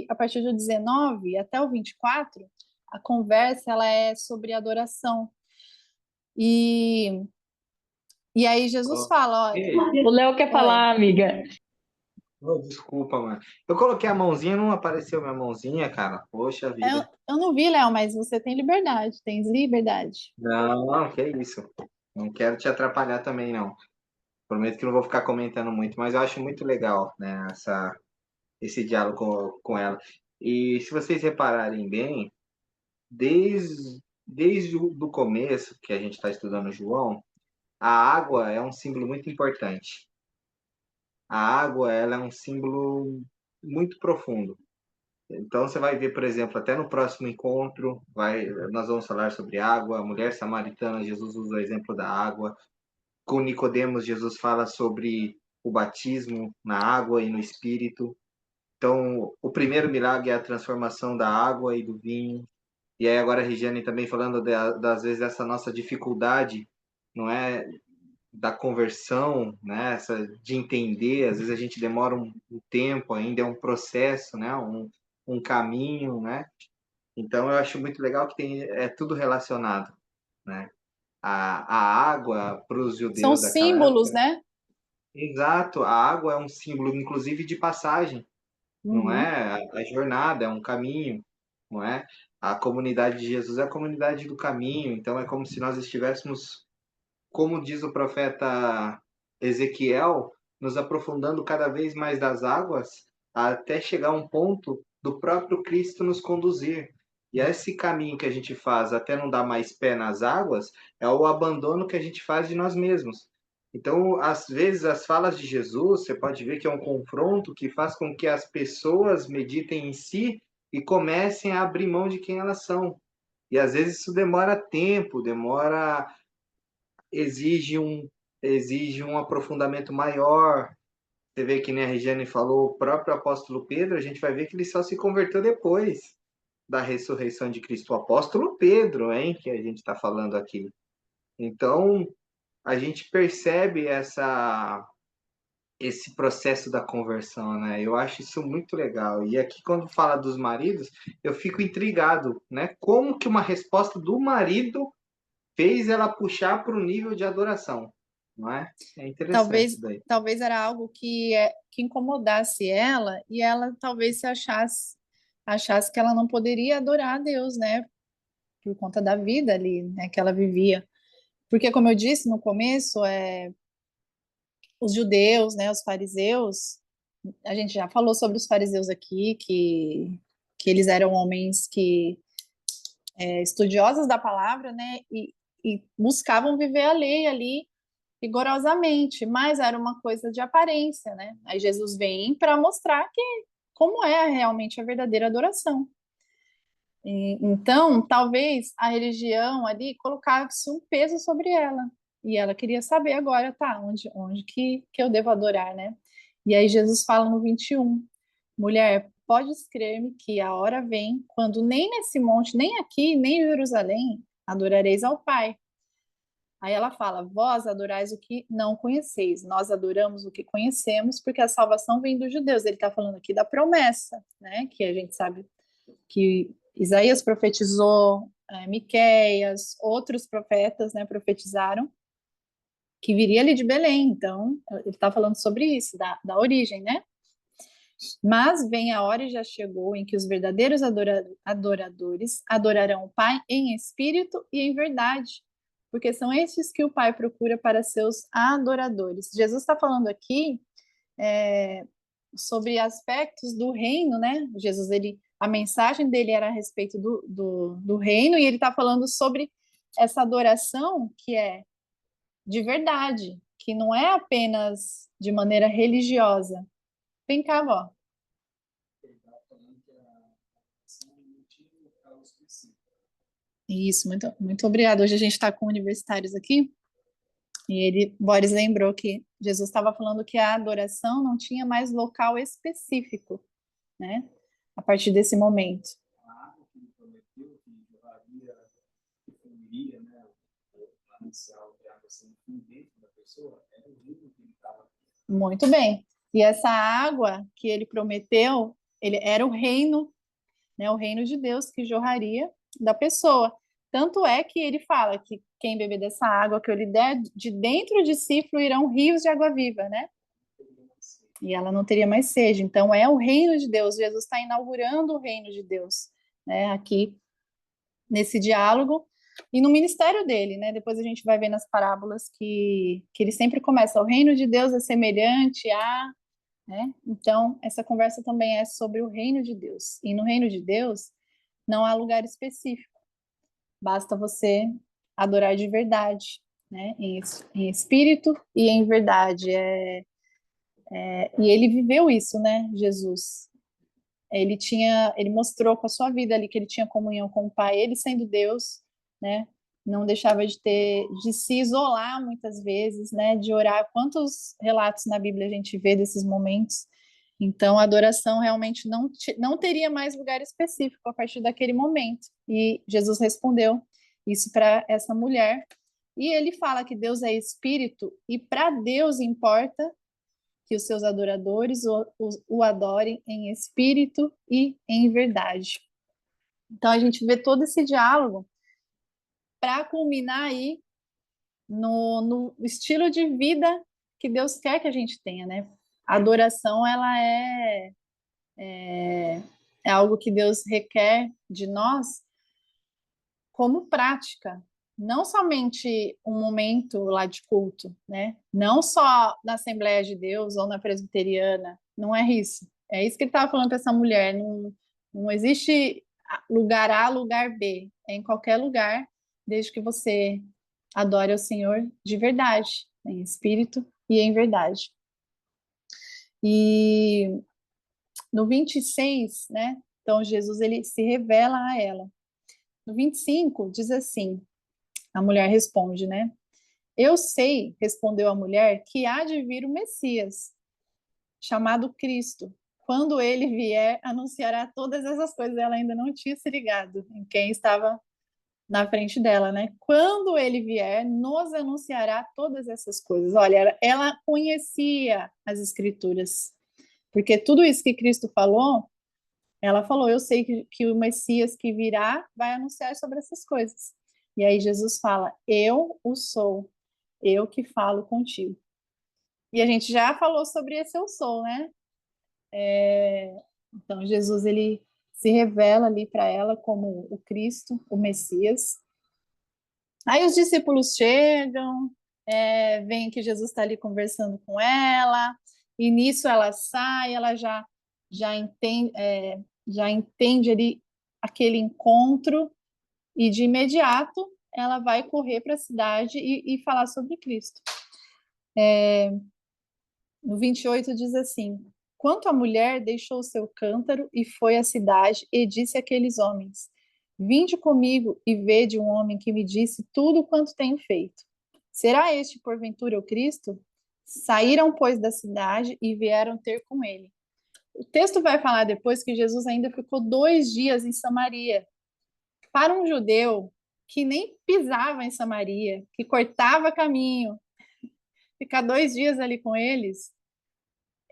a partir do 19 até o 24, a conversa ela é sobre adoração. E aí Jesus fala, olha, O Léo quer oi. falar, amiga. Oh, desculpa, mano. Eu coloquei a mãozinha, não apareceu minha mãozinha, cara. Poxa vida. Eu não vi, Léo, mas você tem liberdade, tens liberdade. Não, que isso. Não quero te atrapalhar também, não. Prometo que não vou ficar comentando muito, mas eu acho muito legal, né, esse diálogo com ela. E se vocês repararem bem, desde o do começo que a gente está estudando João, a água é um símbolo muito importante. A água, ela é um símbolo muito profundo. Então você vai ver, por exemplo, até no próximo encontro, nós vamos falar sobre água, a mulher samaritana, Jesus usa o exemplo da água. Com Nicodemos, Jesus fala sobre o batismo na água e no Espírito. Então, o primeiro milagre é a transformação da água e do vinho. E aí agora a Regiane também falando das vezes dessa nossa dificuldade, não é, da conversão, né, essa de entender, às vezes a gente demora um tempo ainda, é um processo, né, um caminho, né? Então eu acho muito legal que é tudo relacionado, né? A água para os São judeus daquela símbolos, época, né? exato, a água é um símbolo, inclusive, de passagem, não Uhum. é? A jornada é um caminho, não é? A comunidade de Jesus é a comunidade do caminho, então é como se nós estivéssemos, como diz o profeta Ezequiel, nos aprofundando cada vez mais das águas, até chegar a um ponto do próprio Cristo nos conduzir. E esse caminho que a gente faz até não dar mais pé nas águas é o abandono que a gente faz de nós mesmos. Então, às vezes, as falas de Jesus, você pode ver que é um confronto que faz com que as pessoas meditem em si e comecem a abrir mão de quem elas são. E às vezes isso demora tempo, exige exige um aprofundamento maior. Você vê que nem a Regiane falou, o próprio apóstolo Pedro, a gente vai ver que ele só se converteu depois da ressurreição de Cristo. O apóstolo Pedro, hein, que a gente está falando aqui. Então, a gente percebe esse processo da conversão, né? Eu acho isso muito legal. E aqui, quando fala dos maridos, eu fico intrigado, né? Como que uma resposta do marido fez ela puxar para o nível de adoração, não é? É interessante Talvez, isso daí. talvez era algo que incomodasse ela e ela talvez se achasse que ela não poderia adorar a Deus, né? Por conta da vida ali, né, que ela vivia. Porque, como eu disse no começo, os judeus, né, os fariseus, a gente já falou sobre os fariseus aqui, que eles eram homens estudiosos da palavra, né, e buscavam viver a lei ali rigorosamente, mas era uma coisa de aparência, né? Aí Jesus vem para mostrar como é realmente a verdadeira adoração. Então, talvez a religião ali colocasse um peso sobre ela. E ela queria saber agora, tá, onde que eu devo adorar, né? E aí Jesus fala no 21, mulher, podes crer-me que a hora vem quando nem nesse monte, nem aqui, nem em Jerusalém, adorareis ao Pai. Aí ela fala, vós adorais o que não conheceis, nós adoramos o que conhecemos, porque a salvação vem dos judeus. Ele está falando aqui da promessa, né? Que a gente sabe que Isaías profetizou, Miqueias, outros profetas, né, profetizaram que viria ali de Belém. Então, ele está falando sobre isso, da origem, né? Mas vem a hora e já chegou em que os verdadeiros adoradores adorarão o Pai em espírito e em verdade, porque são estes que o Pai procura para seus adoradores. Jesus está falando aqui é, sobre aspectos do reino, né? Jesus, a mensagem dele era a respeito do reino, e ele está falando sobre essa adoração que é de verdade, que não é apenas de maneira religiosa. Vem cá, vó. Isso, muito obrigada. Hoje a gente está com universitários aqui, e Boris lembrou que Jesus estava falando que a adoração não tinha mais local específico, né? A partir desse momento. Muito bem. E essa água que ele prometeu, ele era o reino, né? O reino de Deus que jorraria da pessoa. Tanto é que ele fala que quem beber dessa água que eu lhe der, de dentro de si fluirão rios de água viva, né? E ela não teria mais sede. Então, é o reino de Deus. Jesus está inaugurando o reino de Deus, né? Aqui, nesse diálogo e no ministério dele, né? Depois a gente vai ver nas parábolas que ele sempre começa: o reino de Deus é semelhante a, né? Então, essa conversa também é sobre o reino de Deus. E no reino de Deus não há lugar específico. Basta você adorar de verdade, né? Em espírito e em verdade. E ele viveu isso, né? Jesus. Ele mostrou com a sua vida ali que ele tinha comunhão com o Pai, ele sendo Deus, né? Não deixava de se isolar muitas vezes, né? De orar. Quantos relatos na Bíblia a gente vê desses momentos? Então, a adoração realmente não teria mais lugar específico a partir daquele momento. E Jesus respondeu isso para essa mulher. E ele fala que Deus é espírito e para Deus importa que os seus adoradores o adorem em espírito e em verdade. Então, a gente vê todo esse diálogo para culminar aí no estilo de vida que Deus quer que a gente tenha, né? A adoração, ela é algo que Deus requer de nós como prática, não somente um momento lá de culto, né? Não só na Assembleia de Deus ou na Presbiteriana, não é isso. É isso que ele estava falando para essa mulher. Não existe lugar A, lugar B. É em qualquer lugar, desde que você adore ao Senhor de verdade, em espírito e em verdade. E no 26, né? Então Jesus ele se revela a ela. No 25 diz assim: a mulher responde, né? Eu sei, respondeu a mulher, que há de vir o Messias, chamado Cristo. Quando ele vier, anunciará todas essas coisas. Ela ainda não tinha se ligado em quem estava na frente dela, né? Quando ele vier, nos anunciará todas essas coisas. Olha, ela conhecia as Escrituras, porque tudo isso que Cristo falou, ela falou: eu sei que o Messias que virá vai anunciar sobre essas coisas. E aí Jesus fala: eu o sou, eu que falo contigo. E a gente já falou sobre esse eu sou, né? Então Jesus ele se revela ali para ela como o Cristo, o Messias. Aí os discípulos chegam, veem que Jesus está ali conversando com ela, e nisso ela sai, ela já entende ali aquele encontro, e de imediato ela vai correr para a cidade e falar sobre Cristo. No 28 diz assim: quanto a mulher deixou o seu cântaro e foi à cidade e disse àqueles homens: vinde comigo e vede um homem que me disse tudo quanto tenho feito. Será este porventura o Cristo? Saíram, pois, da cidade e vieram ter com ele. O texto vai falar depois que Jesus ainda ficou 2 dias em Samaria. Para um judeu que nem pisava em Samaria, que cortava caminho, ficar 2 dias ali com eles,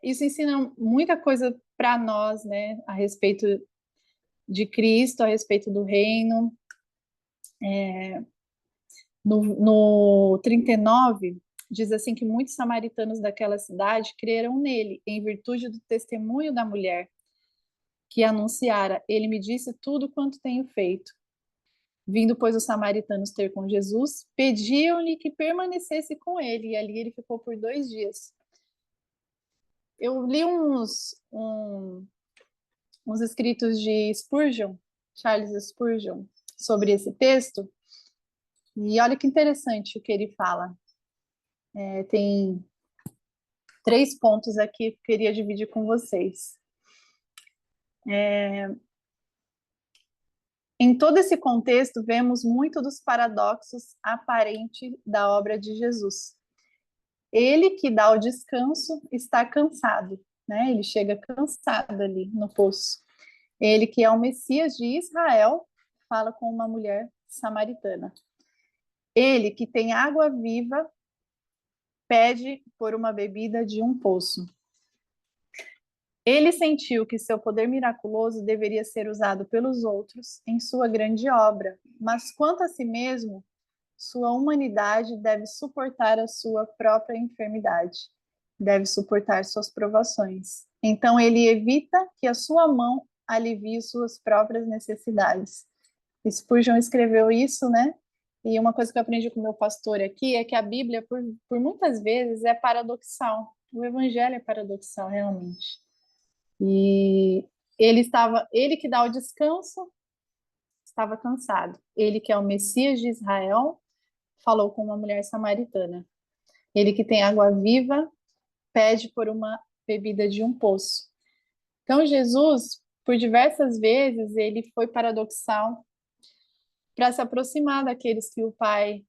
isso ensina muita coisa para nós, né, a respeito de Cristo, a respeito do reino. No 39, diz assim que muitos samaritanos daquela cidade creram nele, em virtude do testemunho da mulher que anunciara: ele me disse tudo quanto tenho feito. Vindo, pois, os samaritanos ter com Jesus, pediam-lhe que permanecesse com ele, e ali ele ficou por 2 dias. Eu li uns escritos de Spurgeon, Charles Spurgeon, sobre esse texto, e olha que interessante o que ele fala. Tem 3 pontos aqui que eu queria dividir com vocês. Em todo esse contexto, vemos muito dos paradoxos aparentes da obra de Jesus. Ele que dá o descanso está cansado, né? Ele chega cansado ali no poço. Ele que é o Messias de Israel fala com uma mulher samaritana. Ele que tem água viva pede por uma bebida de um poço. Ele sentiu que seu poder miraculoso deveria ser usado pelos outros em sua grande obra, mas quanto a si mesmo, sua humanidade deve suportar a sua própria enfermidade, deve suportar suas provações. Então ele evita que a sua mão alivie suas próprias necessidades. Spurgeon escreveu isso, né? E uma coisa que eu aprendi com o meu pastor aqui é que a Bíblia, por muitas vezes, é paradoxal. O Evangelho é paradoxal, realmente. E ele que dá o descanso, estava cansado. Ele que é o Messias de Israel, falou com uma mulher samaritana. Ele que tem água viva, pede por uma bebida de um poço. Então, Jesus, por diversas vezes, ele foi paradoxal para se aproximar daqueles que o Pai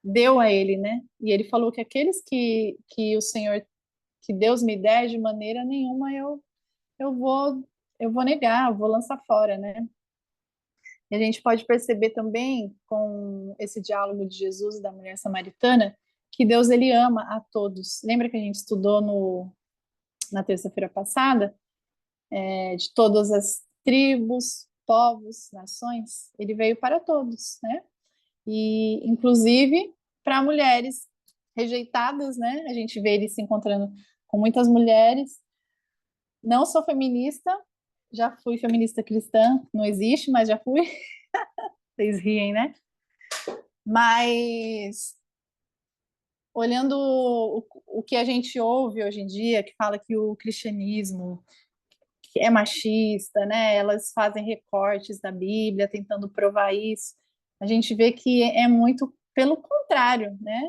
deu a ele, né? E ele falou que aqueles que o Senhor, que Deus me der, de maneira nenhuma eu vou negar, eu vou lançar fora, né? E a gente pode perceber também com esse diálogo de Jesus e da mulher samaritana que Deus ele ama a todos. Lembra que a gente estudou na terça-feira passada, de todas as tribos, povos, nações? Ele veio para todos, né? E inclusive para mulheres rejeitadas, né? A gente vê ele se encontrando com muitas mulheres. Não sou feminista, já fui feminista cristã, não existe, mas já fui. Vocês riem, né? Mas olhando o que a gente ouve hoje em dia, que fala que o cristianismo é machista, né? Elas fazem recortes da Bíblia tentando provar isso. A gente vê que é muito pelo contrário, né?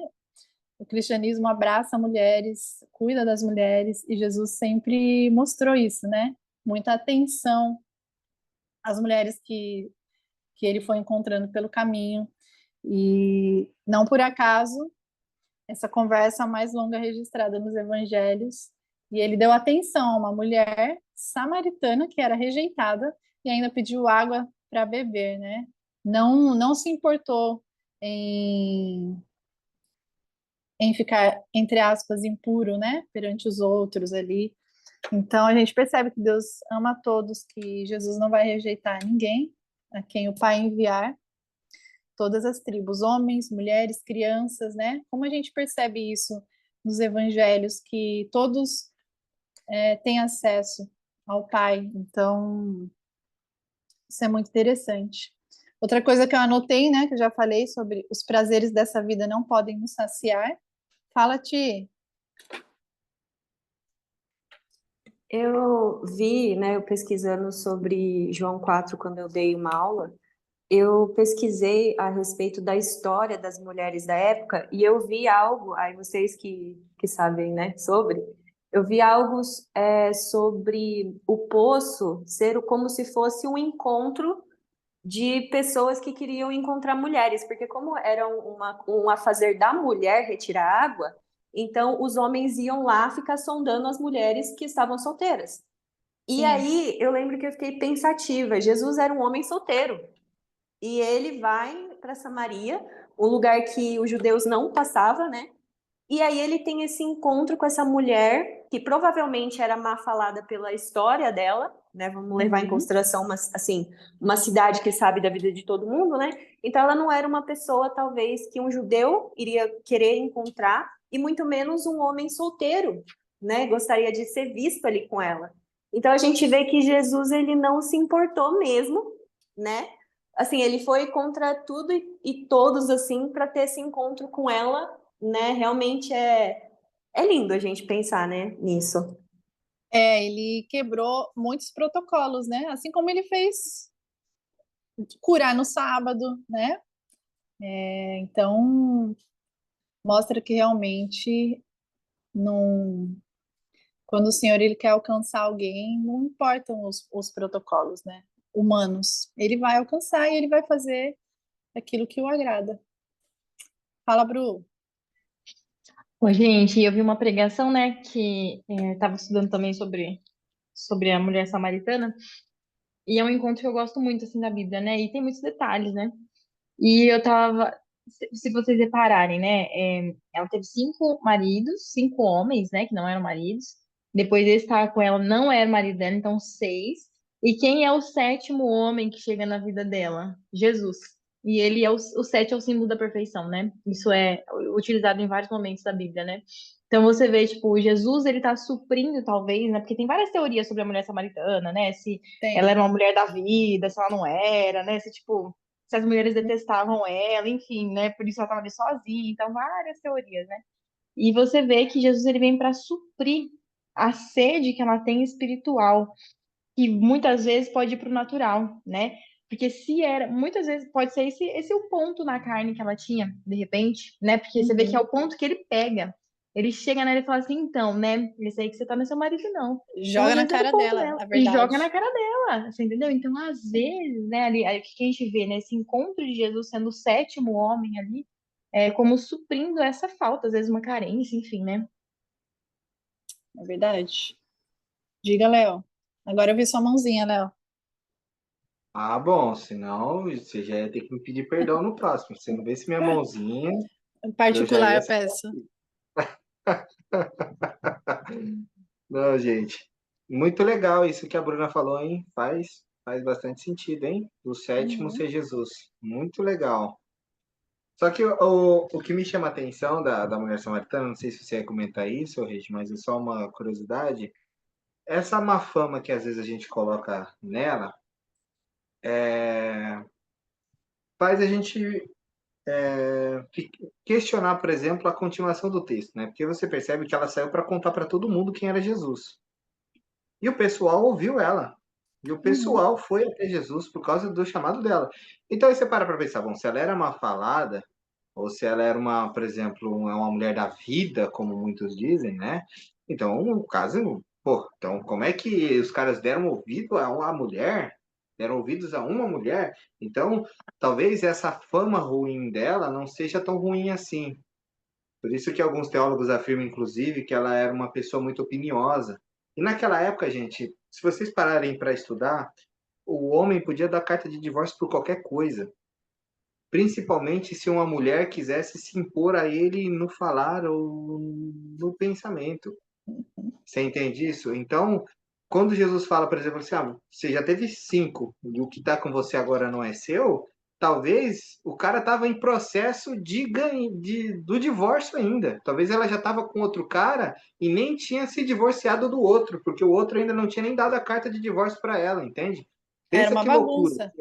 O cristianismo abraça mulheres, cuida das mulheres, e Jesus sempre mostrou isso, né? Muita atenção às mulheres que ele foi encontrando pelo caminho. E não por acaso, essa conversa mais longa registrada nos evangelhos, e ele deu atenção a uma mulher samaritana que era rejeitada e ainda pediu água para beber, né? Não se importou em, em ficar, entre aspas, impuro, né? Perante os outros ali. Então a gente percebe que Deus ama a todos, que Jesus não vai rejeitar ninguém, a quem o Pai enviar, todas as tribos, homens, mulheres, crianças, né? Como a gente percebe isso nos evangelhos, que todos têm acesso ao Pai. Então, isso é muito interessante. Outra coisa que eu anotei, né, que eu já falei sobre os prazeres dessa vida não podem nos saciar. Fala, Ti. Eu vi, né, eu pesquisando sobre João 4 quando eu dei uma aula, eu pesquisei a respeito da história das mulheres da época e eu vi algo, aí vocês que sabem, né, sobre, eu vi algo sobre o poço ser como se fosse um encontro de pessoas que queriam encontrar mulheres, porque como era um afazer da mulher retirar água, então os homens iam lá ficar sondando as mulheres que estavam solteiras. E Sim. aí eu lembro que eu fiquei pensativa, Jesus era um homem solteiro, e ele vai para Samaria, um lugar que os judeus não passavam, né? E aí ele tem esse encontro com essa mulher, que provavelmente era má falada pela história dela, né? Vamos levar em consideração uma cidade que sabe da vida de todo mundo, né? Então ela não era uma pessoa, talvez, que um judeu iria querer encontrar, e muito menos um homem solteiro, né? Gostaria de ser visto ali com ela. Então a gente vê que Jesus, ele não se importou mesmo, né? Assim, ele foi contra tudo e todos, assim, para ter esse encontro com ela, né? Realmente é lindo a gente pensar, né, nisso. Ele quebrou muitos protocolos, né? Assim como ele fez curar no sábado, né? Então, mostra que realmente não, quando o Senhor ele quer alcançar alguém, não importam os protocolos, né? Humanos. Ele vai alcançar e ele vai fazer aquilo que o agrada. Fala, Bru. Oi, gente, eu vi uma pregação, né, que estava estudando também sobre a mulher samaritana, e é um encontro que eu gosto muito, assim, da Bíblia, né, e tem muitos detalhes, né, e eu tava, se vocês repararem, né, ela teve 5 maridos, 5 homens, né, que não eram maridos, depois esse estava com ela, não era marido dela, então 6, e quem é o 7º homem que chega na vida dela? Jesus. E ele é o 7 é o símbolo da perfeição, né? Isso é utilizado em vários momentos da Bíblia, né? Então você vê, tipo, Jesus, ele tá suprindo, talvez, né? Porque tem várias teorias sobre a mulher samaritana, né? Se ela Tem. era uma mulher da vida, se ela não era, né? Se, tipo, se as mulheres detestavam ela, enfim, né? Por isso ela estava ali sozinha, então várias teorias, né? E você vê que Jesus ele vem para suprir a sede que ela tem espiritual, que muitas vezes pode ir para o natural, né? Porque se era, muitas vezes pode ser esse o ponto na carne que ela tinha, de repente, né? Porque você vê que é o ponto que ele pega. Ele chega nela e fala assim, então, né? Esse aí que você tá no seu marido, não. Então, Joga às na vezes era o cara ponto dela, dela. a E joga na verdade. cara dela, você entendeu? Então, às vezes, né, ali, o que a gente vê nesse encontro de Jesus sendo o 7º homem ali, é como suprindo essa falta, às vezes uma carência, enfim, né? É verdade. Diga, Léo. Agora eu vi sua mãozinha, Léo. Ah, bom, senão você já ia ter que me pedir perdão no próximo. Se não visse minha mãozinha, Em eu já particular, ia. eu peço. Não, gente. Muito legal isso que a Bruna falou, hein? Faz bastante sentido, hein? O 7º Uhum. ser Jesus. Muito legal. Só que o que me chama a atenção da mulher samaritana, não sei se você ia comentar isso, Regi, mas é só uma curiosidade. Essa má fama que às vezes a gente coloca nela faz a gente questionar, por exemplo, a continuação do texto, né? Porque você percebe que ela saiu para contar para todo mundo quem era Jesus. E o pessoal ouviu ela. E o Uhum. pessoal foi até Jesus por causa do chamado dela. Então aí você para pensar, bom, se ela era mal falada, ou se ela era uma, por exemplo, uma mulher da vida, como muitos dizem, né? Então, no caso, pô, então como é que os caras deram ouvido a uma mulher? Deram ouvidos a uma mulher? Então, talvez essa fama ruim dela não seja tão ruim assim. Por isso que alguns teólogos afirmam, inclusive, que ela era uma pessoa muito opiniosa. E naquela época, gente, se vocês pararem para estudar, o homem podia dar carta de divórcio por qualquer coisa, principalmente se uma mulher quisesse se impor a ele no falar ou no pensamento. Você entende isso? Então, quando Jesus fala, por exemplo, assim, você já teve 5 e o que está com você agora não é seu, talvez o cara estava em processo do divórcio ainda. Talvez ela já estava com outro cara e nem tinha se divorciado do outro, porque o outro ainda não tinha nem dado a carta de divórcio para ela, entende? Era Pensa uma que loucura. bagunça.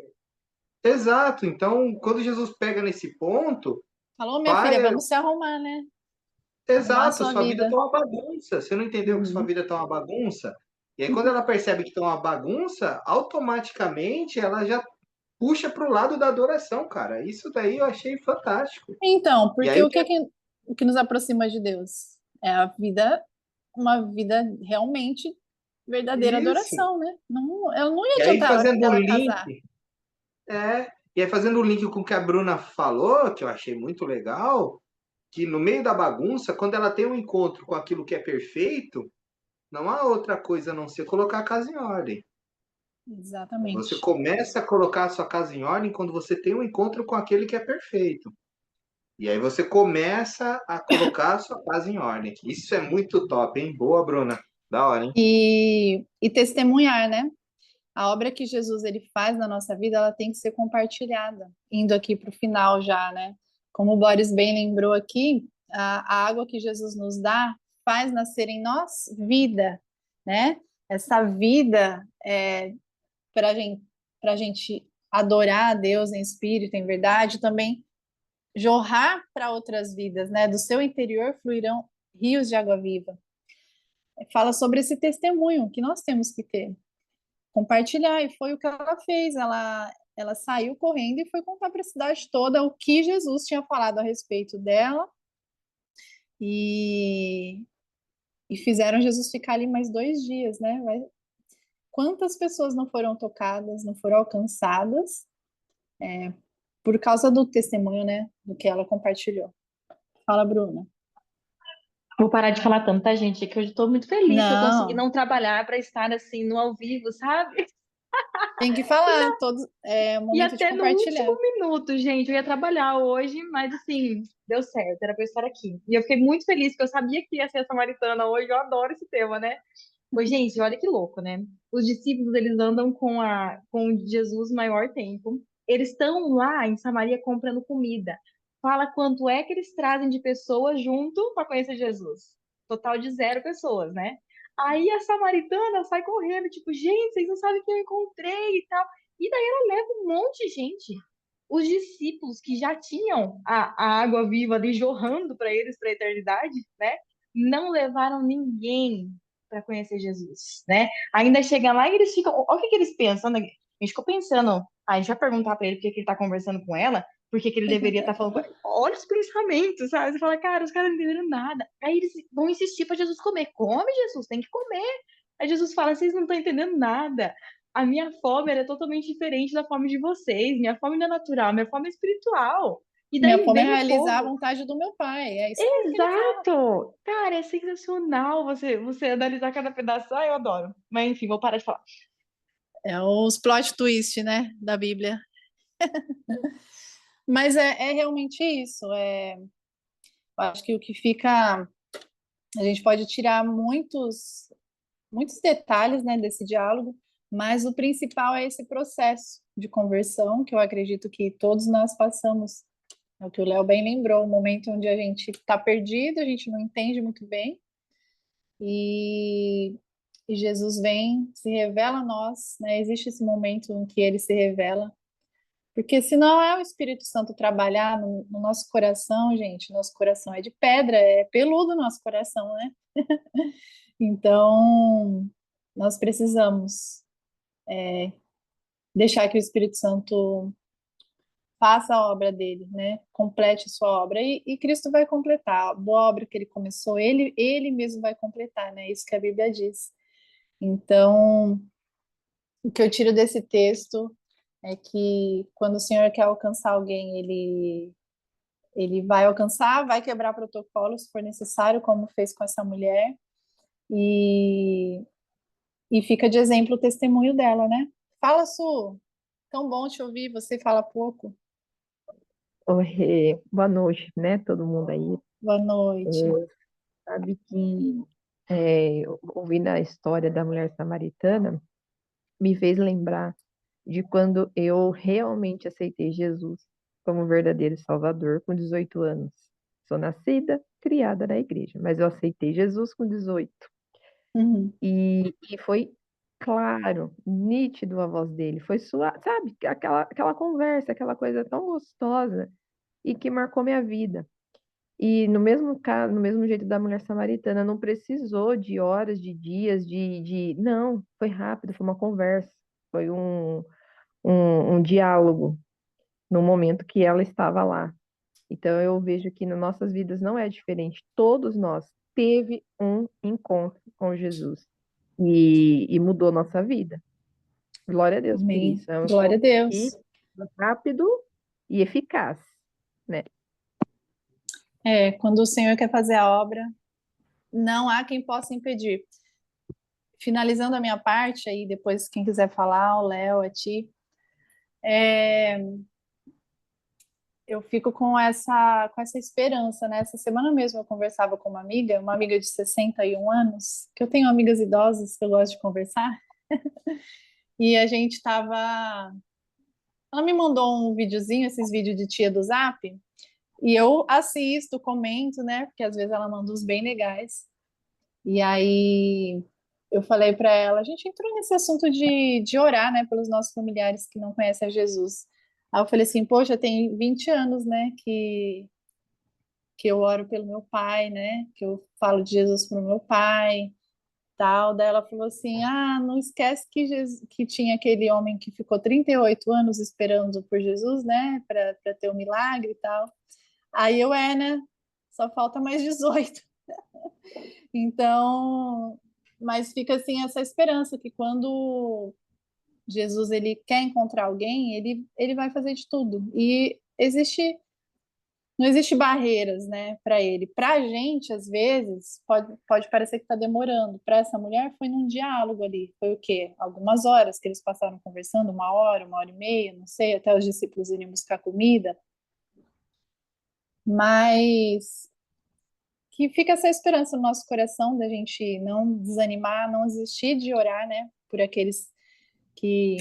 Exato. Então, quando Jesus pega nesse ponto, Falou, minha filha, pai, vamos se arrumar, né? Arrumar a exato, sua sua vida vida. tá uma bagunça. Você não entendeu que sua Uhum. vida tá uma bagunça? E aí, quando ela percebe que tá uma bagunça, automaticamente ela já puxa pro lado da adoração, cara. Isso daí eu achei fantástico. Então, E porque aí, o que nos aproxima de Deus? É a vida, uma vida realmente verdadeira isso. adoração, né? Não, ela não ia E aí, adiantar fazendo o ela link, casar. e aí fazendo o link com o que a Bruna falou, que eu achei muito legal, que no meio da bagunça, quando ela tem um encontro com aquilo que é perfeito, não há outra coisa a não ser colocar a casa em ordem. Você Exatamente. começa a colocar a sua casa em ordem quando você tem um encontro com aquele que é perfeito. E aí você começa a colocar a sua casa em ordem. Isso é muito top, hein? Boa, Bruna. Da hora, hein? E testemunhar, né? A obra que Jesus ele faz na nossa vida, ela tem que ser compartilhada. Indo aqui para o final já, né? Como o Boris bem lembrou aqui, a água que Jesus nos dá faz nascer em nós vida, né? Essa vida para a gente adorar a Deus em espírito, em verdade, também jorrar para outras vidas, né? Do seu interior fluirão rios de água viva. Fala sobre esse testemunho que nós temos que ter, compartilhar, e foi o que ela fez. Ela saiu correndo e foi contar para a cidade toda o que Jesus tinha falado a respeito dela, e, e fizeram Jesus ficar ali mais 2 dias, né? Quantas pessoas não foram tocadas, não foram alcançadas por causa do testemunho, né? Do que ela compartilhou. Fala, Bruna. Vou parar de falar tanto, tá, gente? É que hoje eu tô muito feliz que eu consegui Não, não trabalhar para estar assim no ao vivo, sabe? tem que falar, todos, é o E momento de até no compartilhar. último minuto, gente, eu ia trabalhar hoje, mas assim, deu certo, era pra eu estar aqui. E eu fiquei muito feliz, porque eu sabia que ia ser a Samaritana hoje, eu adoro esse tema, né? Pois, gente, olha que louco, né? Os discípulos, eles andam com Jesus o maior tempo. Eles estão lá em Samaria comprando comida. Fala quanto é que eles trazem de pessoas junto para conhecer Jesus. Total de 0 pessoas, né? Aí a samaritana sai correndo, tipo, gente, vocês não sabem quem eu encontrei e tal. E daí ela leva um monte de gente. Os discípulos que já tinham a água viva ali jorrando para eles para a eternidade, né? Não levaram ninguém para conhecer Jesus, né? Ainda chegam lá e eles ficam. Olha o que, que eles pensam, né? A gente ficou pensando. A gente vai perguntar para ele por que, que ele tá conversando com ela, por que, que ele deveria estar falando com ela. Olha os pensamentos, sabe? Você fala, cara, os caras não entenderam nada. Aí eles vão insistir para Jesus comer. Come, Jesus, tem que comer. Aí Jesus fala: vocês não estão entendendo nada. A minha fome era totalmente diferente da fome de vocês. Minha fome não é natural, minha fome é espiritual. E Minha daí fome é vem o realizar a povo. vontade do meu pai. É isso mesmo que ele fala. Exato! Cara, é sensacional você analisar cada pedaço. Ah, eu adoro. Mas enfim, vou parar de falar. É os plot twist, né, da Bíblia. Mas é realmente isso. Eu acho que o que fica, a gente pode tirar muitos detalhes, né, desse diálogo, mas o principal é esse processo de conversão que eu acredito que todos nós passamos. É o que o Léo bem lembrou, o momento onde a gente está perdido, a gente não entende muito bem, e, e Jesus vem, se revela a nós, né? Existe esse momento em que ele se revela. Porque se não é o Espírito Santo trabalhar no nosso coração, gente, nosso coração é de pedra, é peludo o nosso coração, né? Então, nós precisamos deixar que o Espírito Santo faça a obra dele, né? Complete sua obra. E Cristo vai completar. A boa obra que ele começou, ele mesmo vai completar, né? Isso que a Bíblia diz. Então, o que eu tiro desse texto é que quando o Senhor quer alcançar alguém, ele vai alcançar, vai quebrar protocolo se for necessário, como fez com essa mulher, e, e fica de exemplo o testemunho dela, né? Fala, Su, tão bom te ouvir, você fala pouco. Oi, boa noite, né, todo mundo aí. Boa noite. Sabe que ouvindo a história da mulher samaritana, me fez lembrar de quando eu realmente aceitei Jesus como verdadeiro Salvador com 18 anos. Sou nascida, criada na igreja, mas eu aceitei Jesus com 18. Uhum. E foi claro, nítido a voz dele, foi suave, sabe? Aquela conversa, aquela coisa tão gostosa e que marcou minha vida. E no mesmo caso, no mesmo jeito da mulher samaritana, não precisou de horas, de dias, Não, foi rápido, foi uma conversa, foi um diálogo no momento que ela estava lá. Então eu vejo que nas nossas vidas não é diferente. Todos nós teve um encontro com Jesus e mudou nossa vida. Glória a Deus por Amém. isso. É um Glória a encontro que Deus. é rápido e eficaz, né? Quando o Senhor quer fazer a obra, não há quem possa impedir. Finalizando a minha parte, aí depois quem quiser falar, o Léo, a ti, eu fico com essa esperança, né? Essa semana mesmo eu conversava com uma amiga de 61 anos, que eu tenho amigas idosas que eu gosto de conversar, e a gente estava. Ela me mandou um videozinho, esses vídeos de tia do Zap, e eu assisto, comento, né? Porque às vezes ela manda uns bem legais. E aí eu falei para ela, a gente entrou nesse assunto de orar, né, pelos nossos familiares que não conhecem a Jesus. Aí eu falei assim, poxa, tem 20 anos, né, que eu oro pelo meu pai, né, que eu falo de Jesus pro meu pai, tal. Daí ela falou assim, não esquece que, que tinha aquele homem que ficou 38 anos esperando por Jesus, né, para ter o milagre e tal. Aí eu, né, só falta mais 18. Então, mas fica assim essa esperança que quando Jesus ele quer encontrar alguém, ele vai fazer de tudo. E não existe barreiras, né, para ele. Para a gente, às vezes, pode parecer que está demorando. Para essa mulher, foi num diálogo ali. Foi o quê? Algumas horas que eles passaram conversando, uma hora e meia, não sei, até os discípulos irem buscar comida. Mas que fica essa esperança no nosso coração da gente não desanimar, não desistir de orar, né, por aqueles que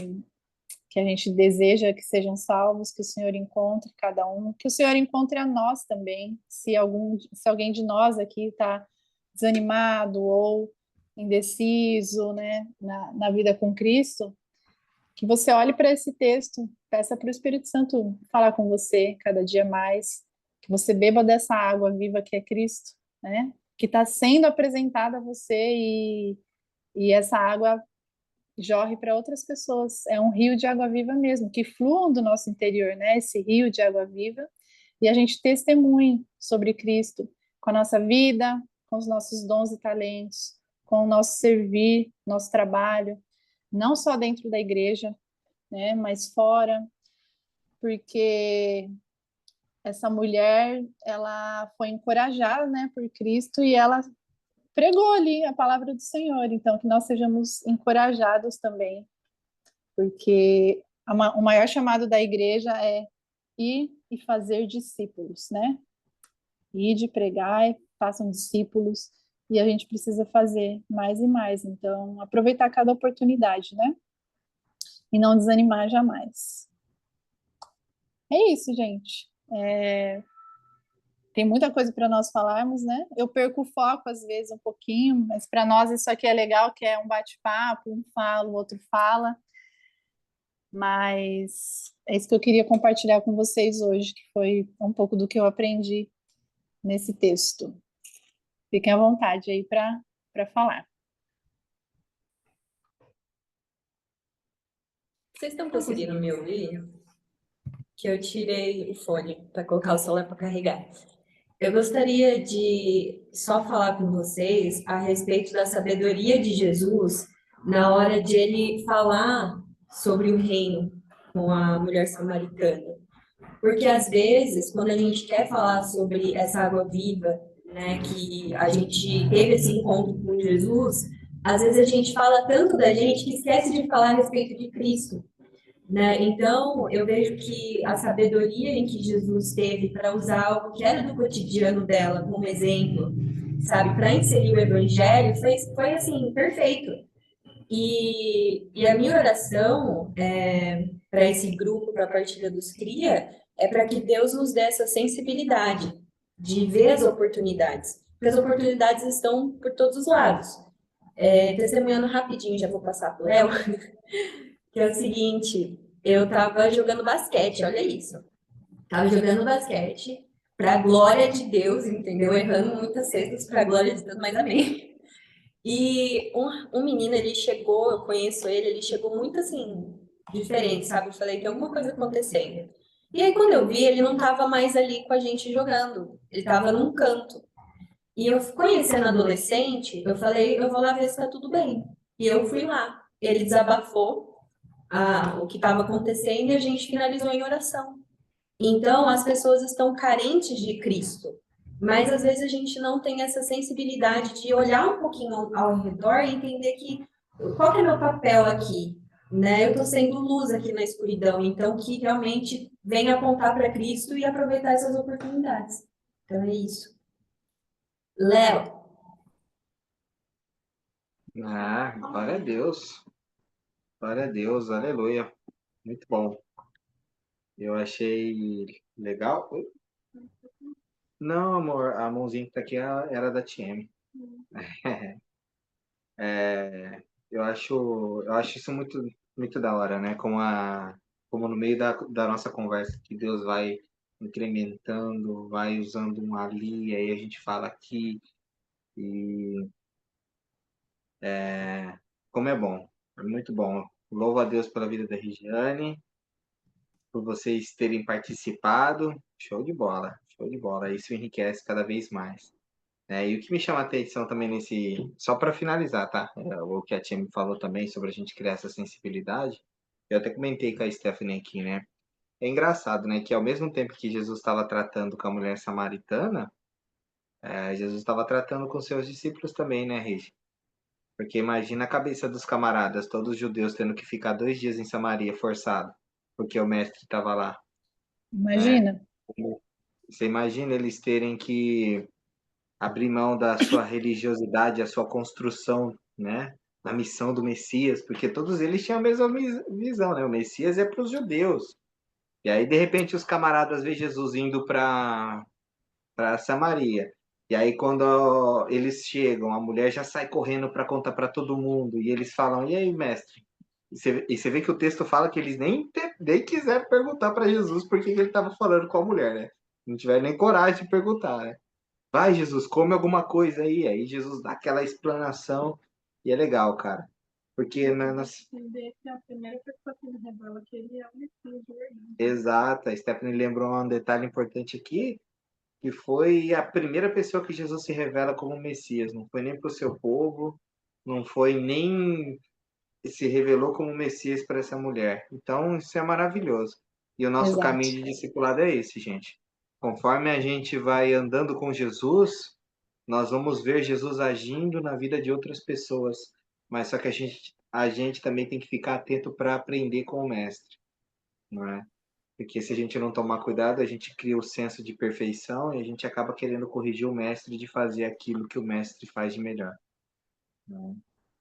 que a gente deseja que sejam salvos, que o Senhor encontre cada um, que o Senhor encontre a nós também, se alguém de nós aqui está desanimado ou indeciso, né, na vida com Cristo, que você olhe para esse texto, peça para o Espírito Santo falar com você cada dia mais, que você beba dessa água viva que é Cristo, né? Que está sendo apresentada a você e essa água jorre para outras pessoas. É um rio de água viva mesmo, que fluam do nosso interior, né? Esse rio de água viva, e a gente testemunhe sobre Cristo com a nossa vida, com os nossos dons e talentos, com o nosso servir, nosso trabalho, não só dentro da igreja, né, mas fora, porque essa mulher, ela foi encorajada, né, por Cristo e ela pregou ali a palavra do Senhor. Então, que nós sejamos encorajados também, porque o maior chamado da igreja é ir e fazer discípulos, né? Ir de pregar, façam discípulos, e a gente precisa fazer mais e mais. Então, aproveitar cada oportunidade, né? E não desanimar jamais. É isso, gente. Tem muita coisa para nós falarmos, né? Eu perco o foco às vezes um pouquinho, mas para nós isso aqui é legal, que é um bate-papo, um fala, o outro fala. Mas é isso que eu queria compartilhar com vocês hoje, que foi um pouco do que eu aprendi nesse texto. Fiquem à vontade aí para falar. Vocês estão conseguindo me ouvir? que eu tirei o fone para colocar o celular para carregar. Eu gostaria de só falar com vocês a respeito da sabedoria de Jesus na hora de ele falar sobre o reino com a mulher samaritana. Porque às vezes, quando a gente quer falar sobre essa água viva, né, que a gente teve esse encontro com Jesus, às vezes a gente fala tanto da gente que esquece de falar a respeito de Cristo, né? Então, eu vejo que a sabedoria em que Jesus teve para usar algo que era do cotidiano dela como exemplo, sabe, para inserir o evangelho, foi assim, perfeito. E a minha oração para esse grupo, para a partilha dos CRIA, é para que Deus nos dê essa sensibilidade de ver as oportunidades, porque as oportunidades estão por todos os lados. Testemunhando rapidinho, já vou passar para o Léo, que é o seguinte, eu estava jogando basquete, olha isso. Estava jogando basquete para a glória de Deus, entendeu? Errando muitas cestas para a glória de Deus, mas amém. E um menino, ele chegou, eu conheço ele chegou muito assim, diferente, sabe? Eu falei, tem alguma coisa acontecendo. E aí, quando eu vi, ele não estava mais ali com a gente jogando, ele estava num canto. E eu, conhecendo adolescente, eu falei, eu vou lá ver se tá tudo bem. E eu fui lá. Ele desabafou o que estava acontecendo e a gente finalizou em oração. Então, as pessoas estão carentes de Cristo, mas às vezes a gente não tem essa sensibilidade de olhar um pouquinho ao redor e entender que qual que é meu papel aqui, né? Eu estou sendo luz aqui na escuridão, então que realmente venha apontar para Cristo e aproveitar essas oportunidades. Então é isso. Léo. Glória a Deus. Glória a Deus, aleluia. Muito bom. Eu achei legal. Oi? Não, amor, a mãozinha que tá aqui era da TM. Eu acho isso muito, muito da hora, né? Como no meio da nossa conversa, que Deus vai incrementando, vai usando um ali, aí a gente fala aqui, e como é bom, é muito bom. Louvo a Deus pela vida da Regiane, por vocês terem participado. Show de bola, show de bola. Isso enriquece cada vez mais. E o que me chama a atenção também só para finalizar, tá? O que a Tia me falou também sobre a gente criar essa sensibilidade, eu até comentei com a Stephanie aqui, né? É engraçado, né? Que ao mesmo tempo que Jesus estava tratando com a mulher samaritana, Jesus estava tratando com seus discípulos também, né, Regi? Porque imagina a cabeça dos camaradas, todos os judeus tendo que ficar 2 dias em Samaria forçado, porque o mestre estava lá, né? Imagina. Você imagina eles terem que abrir mão da sua religiosidade, a sua construção, né, da missão do Messias, porque todos eles tinham a mesma visão, né? O Messias é para os judeus. E aí, de repente, os camaradas veem Jesus indo para Samaria. E aí, quando eles chegam, a mulher já sai correndo para contar para todo mundo. E eles falam: E aí, mestre? E você vê que o texto fala que eles nem quiseram perguntar para Jesus por que ele estava falando com a mulher, né? Não tiveram nem coragem de perguntar, né? Vai, Jesus, come alguma coisa aí. Aí Jesus dá aquela explanação e é legal, cara. Porque Entender que a primeira pessoa que ele revela que ele é o Messias de verdade. Exato, a Stephanie lembrou um detalhe importante aqui, que foi a primeira pessoa que Jesus se revela como Messias. Não foi nem para o seu povo, não foi nem se revelou como Messias para essa mulher. Então, isso é maravilhoso. E o nosso Exato. caminho de discipulado é esse, gente. Conforme a gente vai andando com Jesus, nós vamos ver Jesus agindo na vida de outras pessoas. Mas só que a gente também tem que ficar atento para aprender com o mestre, não é? Porque se a gente não tomar cuidado, a gente cria o senso de perfeição e a gente acaba querendo corrigir o mestre de fazer aquilo que o mestre faz de melhor, né?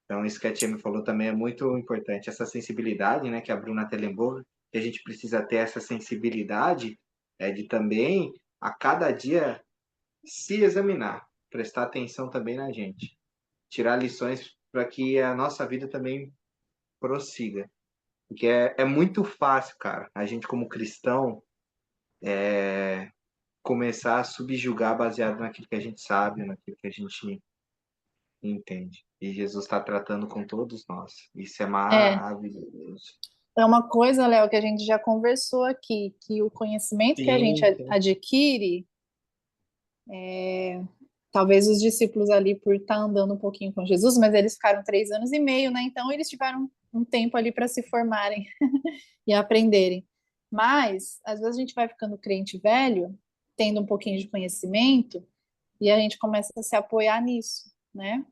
Então, isso que a Tia me falou também é muito importante, essa sensibilidade, né, que a Bruna até lembrou, que a gente precisa ter essa sensibilidade de também, a cada dia, se examinar, prestar atenção também na gente, tirar lições para que a nossa vida também prossiga. Porque é muito fácil, cara, a gente como cristão começar a subjugar baseado naquilo que a gente sabe, naquilo que a gente entende. E Jesus está tratando com todos nós. Isso é É, maravilhoso. É uma coisa, Léo, que a gente já conversou aqui, que o conhecimento que a gente Sim, sim. adquire, talvez os discípulos ali por estar andando um pouquinho com Jesus, mas eles ficaram 3 anos e meio, né? Então eles tiveram um tempo ali para se formarem e aprenderem. Mas às vezes a gente vai ficando crente velho, tendo um pouquinho de conhecimento, e a gente começa a se apoiar nisso, né?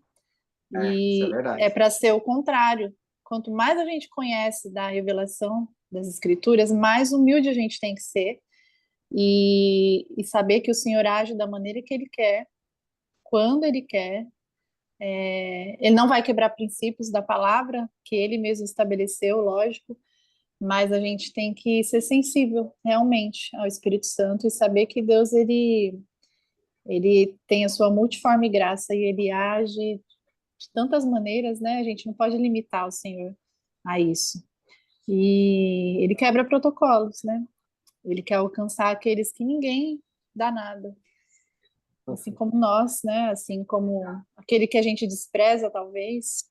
Isso é E é verdade. para ser o contrário. Quanto mais a gente conhece da revelação das Escrituras, mais humilde a gente tem que ser e saber que o Senhor age da maneira que Ele quer, quando Ele quer. Ele não vai quebrar princípios da palavra que Ele mesmo estabeleceu, lógico, mas a gente tem que ser sensível realmente ao Espírito Santo e saber que Deus ele tem a sua multiforme graça e ele age de tantas maneiras, né? A gente não pode limitar o Senhor a isso. E ele quebra protocolos, né? Ele quer alcançar aqueles que ninguém dá nada. Assim como nós, né? Assim como aquele que a gente despreza, talvez,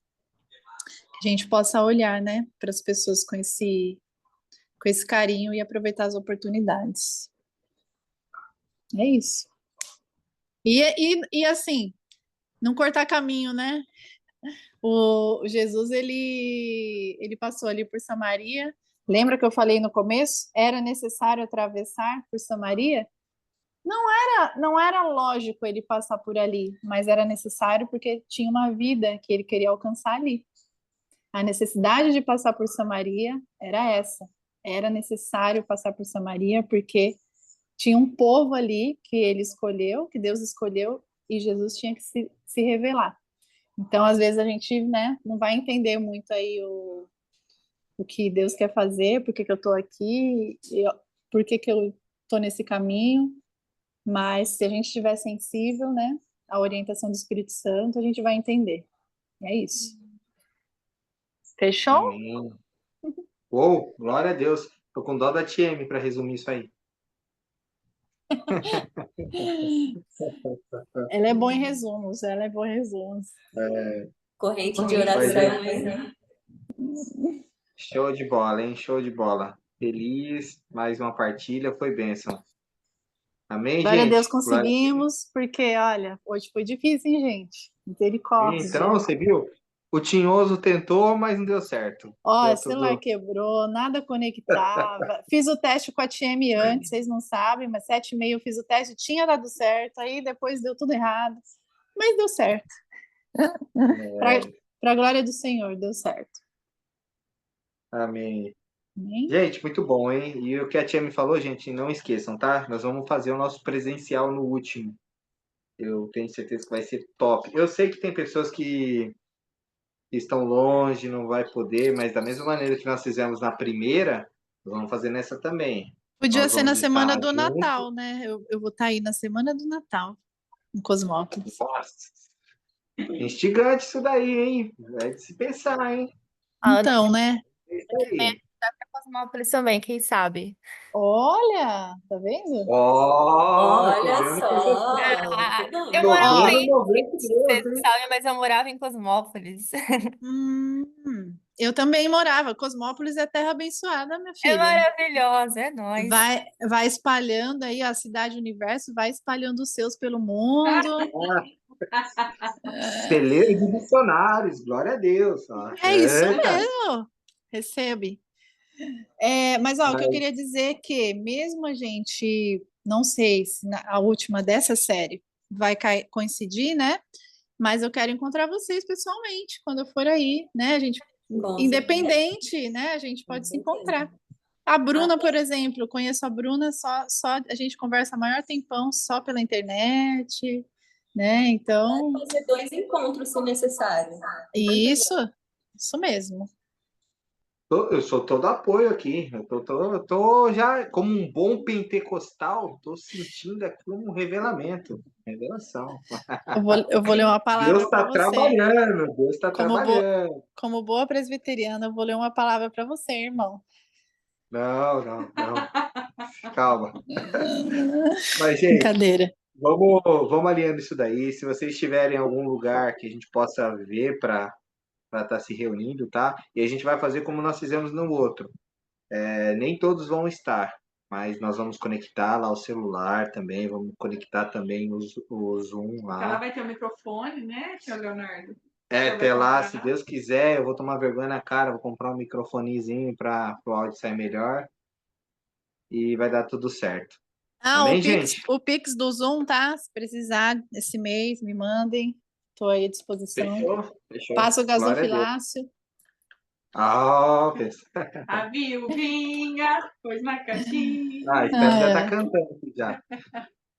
que a gente possa olhar, né, para as pessoas com esse carinho e aproveitar as oportunidades. É isso. E assim, não cortar caminho, né? O Jesus, ele passou ali por Samaria. Lembra que eu falei no começo? Era necessário atravessar por Samaria? Não era lógico ele passar por ali, mas era necessário porque tinha uma vida que ele queria alcançar ali. A necessidade de passar por Samaria era essa. Era necessário passar por Samaria porque tinha um povo ali que ele escolheu, que Deus escolheu, e Jesus tinha que se revelar. Então, às vezes, a gente, né, não vai entender muito aí o que Deus quer fazer, por que que eu estou aqui, por que que eu estou nesse caminho, mas se a gente estiver sensível, né, à orientação do Espírito Santo, a gente vai entender. É isso. Fechou? Amém. Uou, glória a Deus. Tô com dó da TM para resumir isso aí. Ela é boa em resumos, ela é boa em resumos. Corrente de Mas oração, hein? show de bola, hein? Show de bola. Feliz, mais uma partilha, foi bênção. Amém, Glória a Deus, gente? Glória a Deus. conseguimos, porque, olha, hoje foi difícil, hein, gente? Então, Misericórdia. você viu? O Tinhoso tentou, mas não deu certo. Ó, Deu o celular tudo. quebrou, nada conectava. Fiz o teste com a TM antes, vocês não sabem, mas 7h30 eu fiz o teste, tinha dado certo, aí depois deu tudo errado, mas deu certo. Para a glória do Senhor, deu certo. Amém. Amém? Gente, muito bom, hein? E o que a tia me falou, gente, não esqueçam, tá? Nós vamos fazer o nosso presencial no último. Eu tenho certeza que vai ser top. Eu sei que tem pessoas que estão longe, não vai poder, mas da mesma maneira que nós fizemos na primeira, nós vamos fazer nessa também. Podia Nós ser na vamos semana estar do juntos. Natal, né? Eu vou estar aí na semana do Natal, em Cosmópolis. Nossa, instigante isso daí, hein? É de se pensar, hein? Então, né? É isso aí. Cosmópolis também, quem sabe? Olha, tá vendo? Ó, tô Olha vendo coisa só, Ah, muito eu bom. Tô morava Ó, vendo em. movendo Vocês Deus, não hein? sabem, mas eu morava em Cosmópolis. eu também morava. Cosmópolis é terra abençoada, minha É filha. maravilhosa, é nóis. Vai espalhando aí a cidade universo, vai espalhando os seus pelo mundo. Celeiro de missionários, glória a Deus. Ó. É isso Eita. mesmo. Recebe. Mas ó, o que eu queria dizer é que mesmo a gente, não sei se a última dessa série vai coincidir, né? Mas eu quero encontrar vocês pessoalmente quando eu for aí, né? A gente, Com certeza, independente, né? A gente com pode se certeza. encontrar. A Bruna, por exemplo, eu conheço a Bruna só a gente conversa maior tempão só pela internet, né? Então, Fazer 2 encontros se necessário. isso mesmo. Eu sou todo apoio aqui. Eu tô já, como um bom pentecostal, tô sentindo aqui um revelamento, revelação. Eu vou ler uma Deus palavra para está você. trabalhando, Deus está Como, bo, trabalhando. como boa presbiteriana, eu vou ler uma palavra para você, irmão. Não, não, não. Calma. Mas, gente, Brincadeira. vamos alinhando isso daí. Se vocês tiverem algum lugar que a gente possa ver para para estar se reunindo, tá? E a gente vai fazer como nós fizemos no outro. Nem todos vão estar, mas nós vamos conectar lá o celular também, vamos conectar também o Zoom Ela lá. vai ter um microfone, né, tio Leonardo? Até lá, se Deus quiser, eu vou tomar vergonha na cara, vou comprar um microfonezinho para o áudio sair melhor e vai dar tudo certo. Amém, gente? O Pix do Zoom, tá? Se precisar esse mês, me mandem. Estou aí à disposição. Fechou. Passa o Glória a Deus. gasofilácio. A viuvinha, pôs na caixinha. Espero já tá cantando aqui já.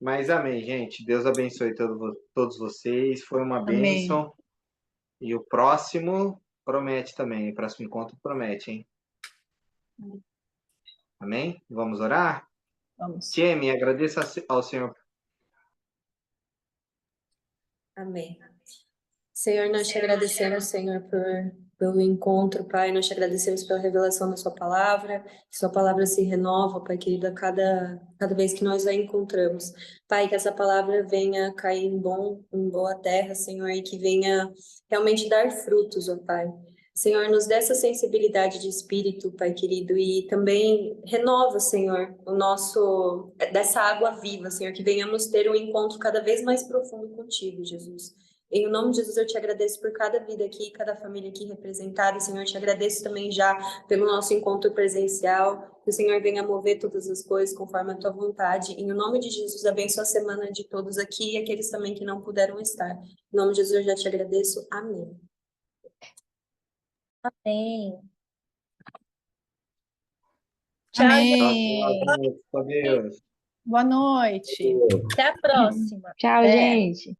Mas amém, gente. Deus abençoe todos vocês. Foi uma Amém. bênção. E o próximo promete também. O próximo encontro promete, hein? Amém? Vamos orar? Vamos. Tieme, agradeça ao Senhor. Amém. Senhor, nós te agradecemos, Senhor, pelo encontro, Pai. Nós te agradecemos pela revelação da Sua palavra. Que Sua palavra se renova, Pai querido, a cada vez que nós a encontramos. Pai, que essa palavra venha cair em boa terra, Senhor, e que venha realmente dar frutos, ó Pai. Senhor, nos dê essa sensibilidade de espírito, Pai querido, e também renova, Senhor, dessa água viva, Senhor, que venhamos ter um encontro cada vez mais profundo contigo, Jesus. Em nome de Jesus, eu te agradeço por cada vida aqui, cada família aqui representada. Senhor, eu te agradeço também já pelo nosso encontro presencial. Que o Senhor venha mover todas as coisas conforme a tua vontade. Em nome de Jesus, abençoa a semana de todos aqui e aqueles também que não puderam estar. Em nome de Jesus, eu já te agradeço. Amém. Amém. Tchau, Amém. Deus. Boa noite. Até a próxima. Tchau, gente.